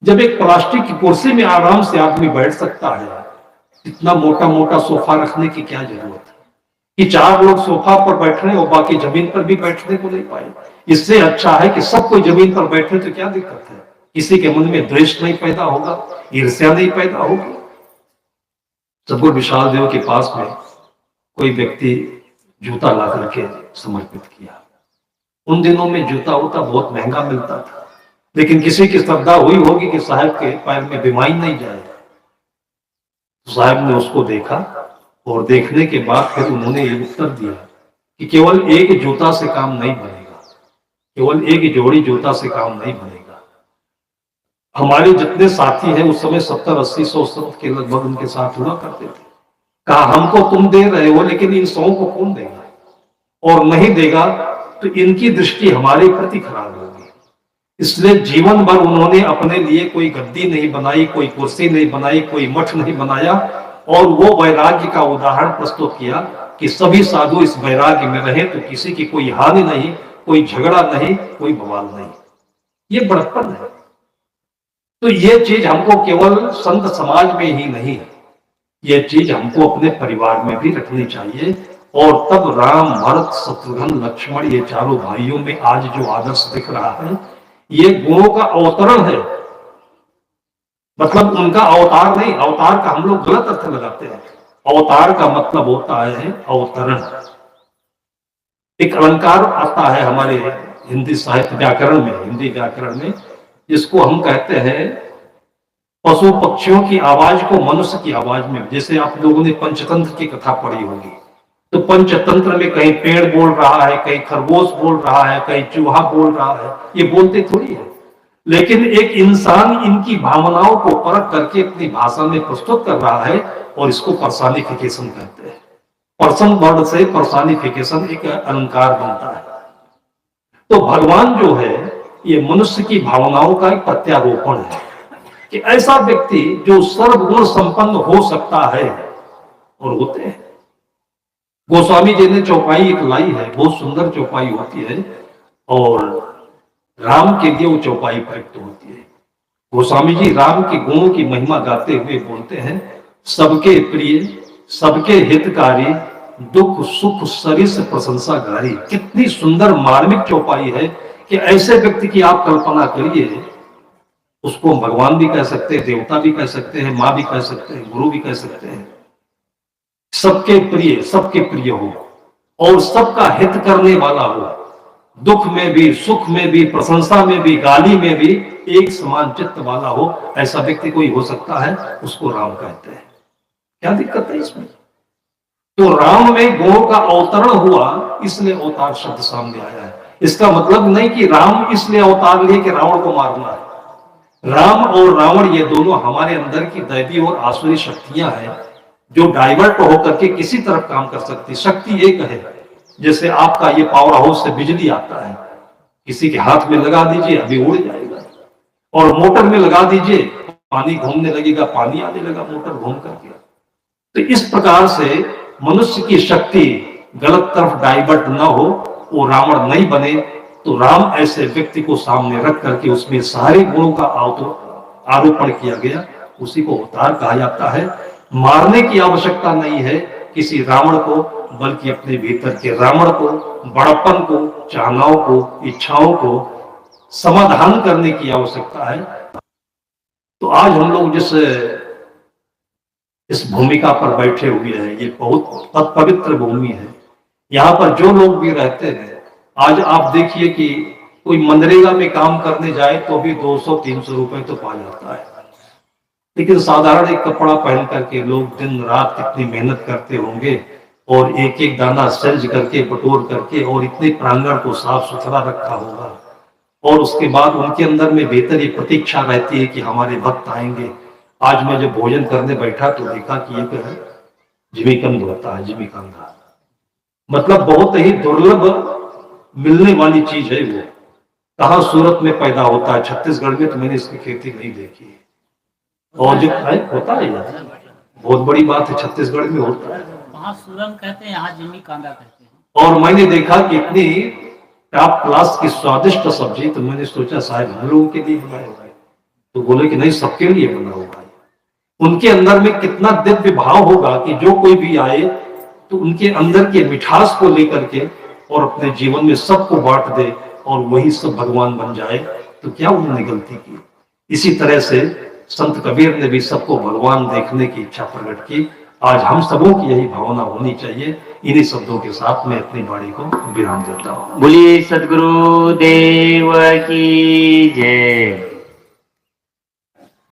Speaker 1: जब एक प्लास्टिक की कुर्सी में आराम से आदमी बैठ सकता है, इतना मोटा मोटा सोफा रखने की क्या जरूरत है कि 4 लोग सोफा पर बैठ रहे हैं और बाकी जमीन पर भी बैठने को नहीं पाए? इससे अच्छा है कि सब कोई जमीन पर बैठे, तो क्या दिक्कत है? किसी के मन में द्वेष नहीं पैदा होगा, ईर्ष्या नहीं पैदा होगी। सदगुरु विशाल देव के पास में कोई व्यक्ति जूता ला करके समर्पित किया। उन दिनों में जूता उता बहुत महंगा मिलता था, लेकिन किसी की श्रद्धा हुई होगी कि साहब के पैर में बीमारी नहीं जाए। तो साहब ने उसको देखा और देखने के बाद फिर उन्होंने ये उत्तर दिया कि केवल एक जूता से काम नहीं बनेगा, केवल एक जोड़ी जूता से काम नहीं बनेगा। हमारे जितने साथी हैं उस समय 70-80-100 के लगभग उनके साथ हुआ करते थे। कहा हमको तुम दे रहे हो, लेकिन इन 100 को कौन देगा? और नहीं देगा तो इनकी दृष्टि हमारे प्रति खराब होगी। इसलिए जीवन भर उन्होंने अपने लिए कोई गद्दी नहीं बनाई, कोई कुर्सी नहीं बनाई, कोई मठ नहीं बनाया, और वो वैराग्य का उदाहरण प्रस्तुत किया कि सभी साधु इस वैराग्य में रहे तो किसी की कोई हानि नहीं, कोई झगड़ा नहीं, कोई बवाल नहीं। ये बड़प्पन है। तो ये चीज हमको केवल संत समाज में ही नहीं, ये चीज हमको अपने परिवार में भी रखनी चाहिए। और तब राम, भरत, शत्रुघ्न, लक्ष्मण, ये चारों भाइयों में आज जो आदर्श दिख रहा है, ये गुणों का अवतरण है। मतलब उनका अवतार नहीं, अवतार का हम लोग गलत अर्थ लगाते हैं। अवतार का मतलब होता है अवतरण। एक अलंकार आता है हमारे हिंदी साहित्य व्याकरण में, हिंदी व्याकरण में, जिसको हम कहते हैं पशु पक्षियों की आवाज को मनुष्य की आवाज में। जैसे आप लोगों ने पंचतंत्र की कथा पढ़ी होगी, तो पंचतंत्र में कहीं पेड़ बोल रहा है, कहीं खरगोश बोल रहा है, कहीं चूहा बोल रहा है, ये बोलते थोड़ी है। लेकिन एक इंसान इनकी भावनाओं को परख करके अपनी भाषा में प्रस्तुत कर रहा है, और इसको पर्सनिफिकेशन कहते हैं। पर्सन वर्ड से पर्सनिफिकेशन एक अलंकार बनता है। तो भगवान जो है ये मनुष्य की भावनाओं का एक प्रत्यारोपण है कि ऐसा व्यक्ति जो सर्वगुण संपन्न हो सकता है, और होते हैं। गोस्वामी जी ने चौपाई एक लाई है, बहुत सुंदर चौपाई होती है, और राम के लिए वो चौपाई प्रयुक्त होती है। गोस्वामी जी राम के गुणों की महिमा गाते हुए बोलते हैं, सबके प्रिय, सबके हितकारी, दुख सुख सरिस प्रशंसा गारी। कितनी सुंदर मार्मिक चौपाई है कि ऐसे व्यक्ति की आप कल्पना करिए, उसको भगवान भी कह सकते हैं, देवता भी कह सकते हैं, माँ भी कह सकते हैं, गुरु भी कह सकते हैं। सबके प्रिय हो और सबका हित करने वाला हो, दुख में भी, सुख में भी, प्रशंसा में भी, गाली में भी एक समान चित्त वाला हो, ऐसा व्यक्ति कोई हो सकता है, उसको राम कहते हैं। क्या दिक्कत है इसमें? तो राम में गुणों का अवतरण हुआ, इसलिए अवतार शब्द सामने आया है। इसका मतलब नहीं कि राम इसलिए अवतार लिए कि रावण को मारना है। राम और रावण ये दोनों हमारे अंदर की दैवी और आसुरी शक्तियां हैं, जो डाइवर्ट होकर के किसी तरफ काम कर सकती। शक्ति एक है, जैसे आपका ये पावर हाउस से बिजली आता है, किसी के हाथ में लगा दीजिए अभी उड़ जाएगा, और मोटर में लगा दीजिए पानी घूमने लगेगा, पानी आने लगा मोटर घूम करके। तो इस प्रकार से मनुष्य की शक्ति गलत तरफ डाइवर्ट ना हो, वो रावण नहीं बने। तो राम ऐसे व्यक्ति को सामने रख करके उसमें सारे गुणों का आरोपण किया गया, उसी को अवतार कहा जाता है। मारने की आवश्यकता नहीं है किसी रावण को, बल्कि अपने भीतर के रावण को, बड़प्पन को, चाहनाओं को, इच्छाओं को समाधान करने की आवश्यकता है। तो आज हम लोग जिस इस भूमिका पर बैठे हुए हैं, ये बहुत पवित्र भूमि है। यहाँ पर जो लोग भी रहते हैं, आज आप देखिए कि कोई मनरेगा में काम करने जाए तो भी 200-300 रुपए तो पा जाता है, लेकिन साधारण एक कपड़ा पहन करके लोग दिन रात कितनी मेहनत करते होंगे और एक एक दाना सल्ज करके बटोर करके और इतने प्रांगण को साफ सुथरा रखा होगा, और उसके बाद उनके अंदर में बेहतर ये प्रतीक्षा रहती है कि हमारे भक्त आएंगे। आज मैं जब भोजन करने बैठा तो देखा कि एक जिमीकंद होता है, जिमीकंद मतलब बहुत ही दुर्लभ मिलने वाली चीज है। वो कहाँ सूरत में पैदा होता है, छत्तीसगढ़ में तो मैंने इसकी खेती नहीं देखी है। और जो होता है यार, बहुत बड़ी बात है, छत्तीसगढ़ में होता है,
Speaker 2: वहाँ सूरन कहते हैं, यहाँ जिमीकांदा कहते हैं।
Speaker 1: और मैंने देखा कि इतनी टॉप क्लास की स्वादिष्ट सब्जी, तो मैंने सोचा शायद हम लोगों के लिए बनाया हुआ है, तो बोले कि नहीं, सबके लिए बना हुआ है। उनके अंदर में कितना दिव्य भाव होगा कि जो कोई भी आए तो उनके अंदर के मिठास को लेकर के और अपने जीवन में सबको बांट दे और वही सब भगवान बन जाए, तो क्या उन्होंने गलती की। इसी तरह से संत कबीर ने भी सबको भगवान देखने की इच्छा प्रकट की। आज हम सबों की यही भावना होनी चाहिए। इन्हीं शब्दों के साथ मैं अपनी वाणी को विराम देता हूँ।
Speaker 3: बोलिए सद्गुरु देव की जय।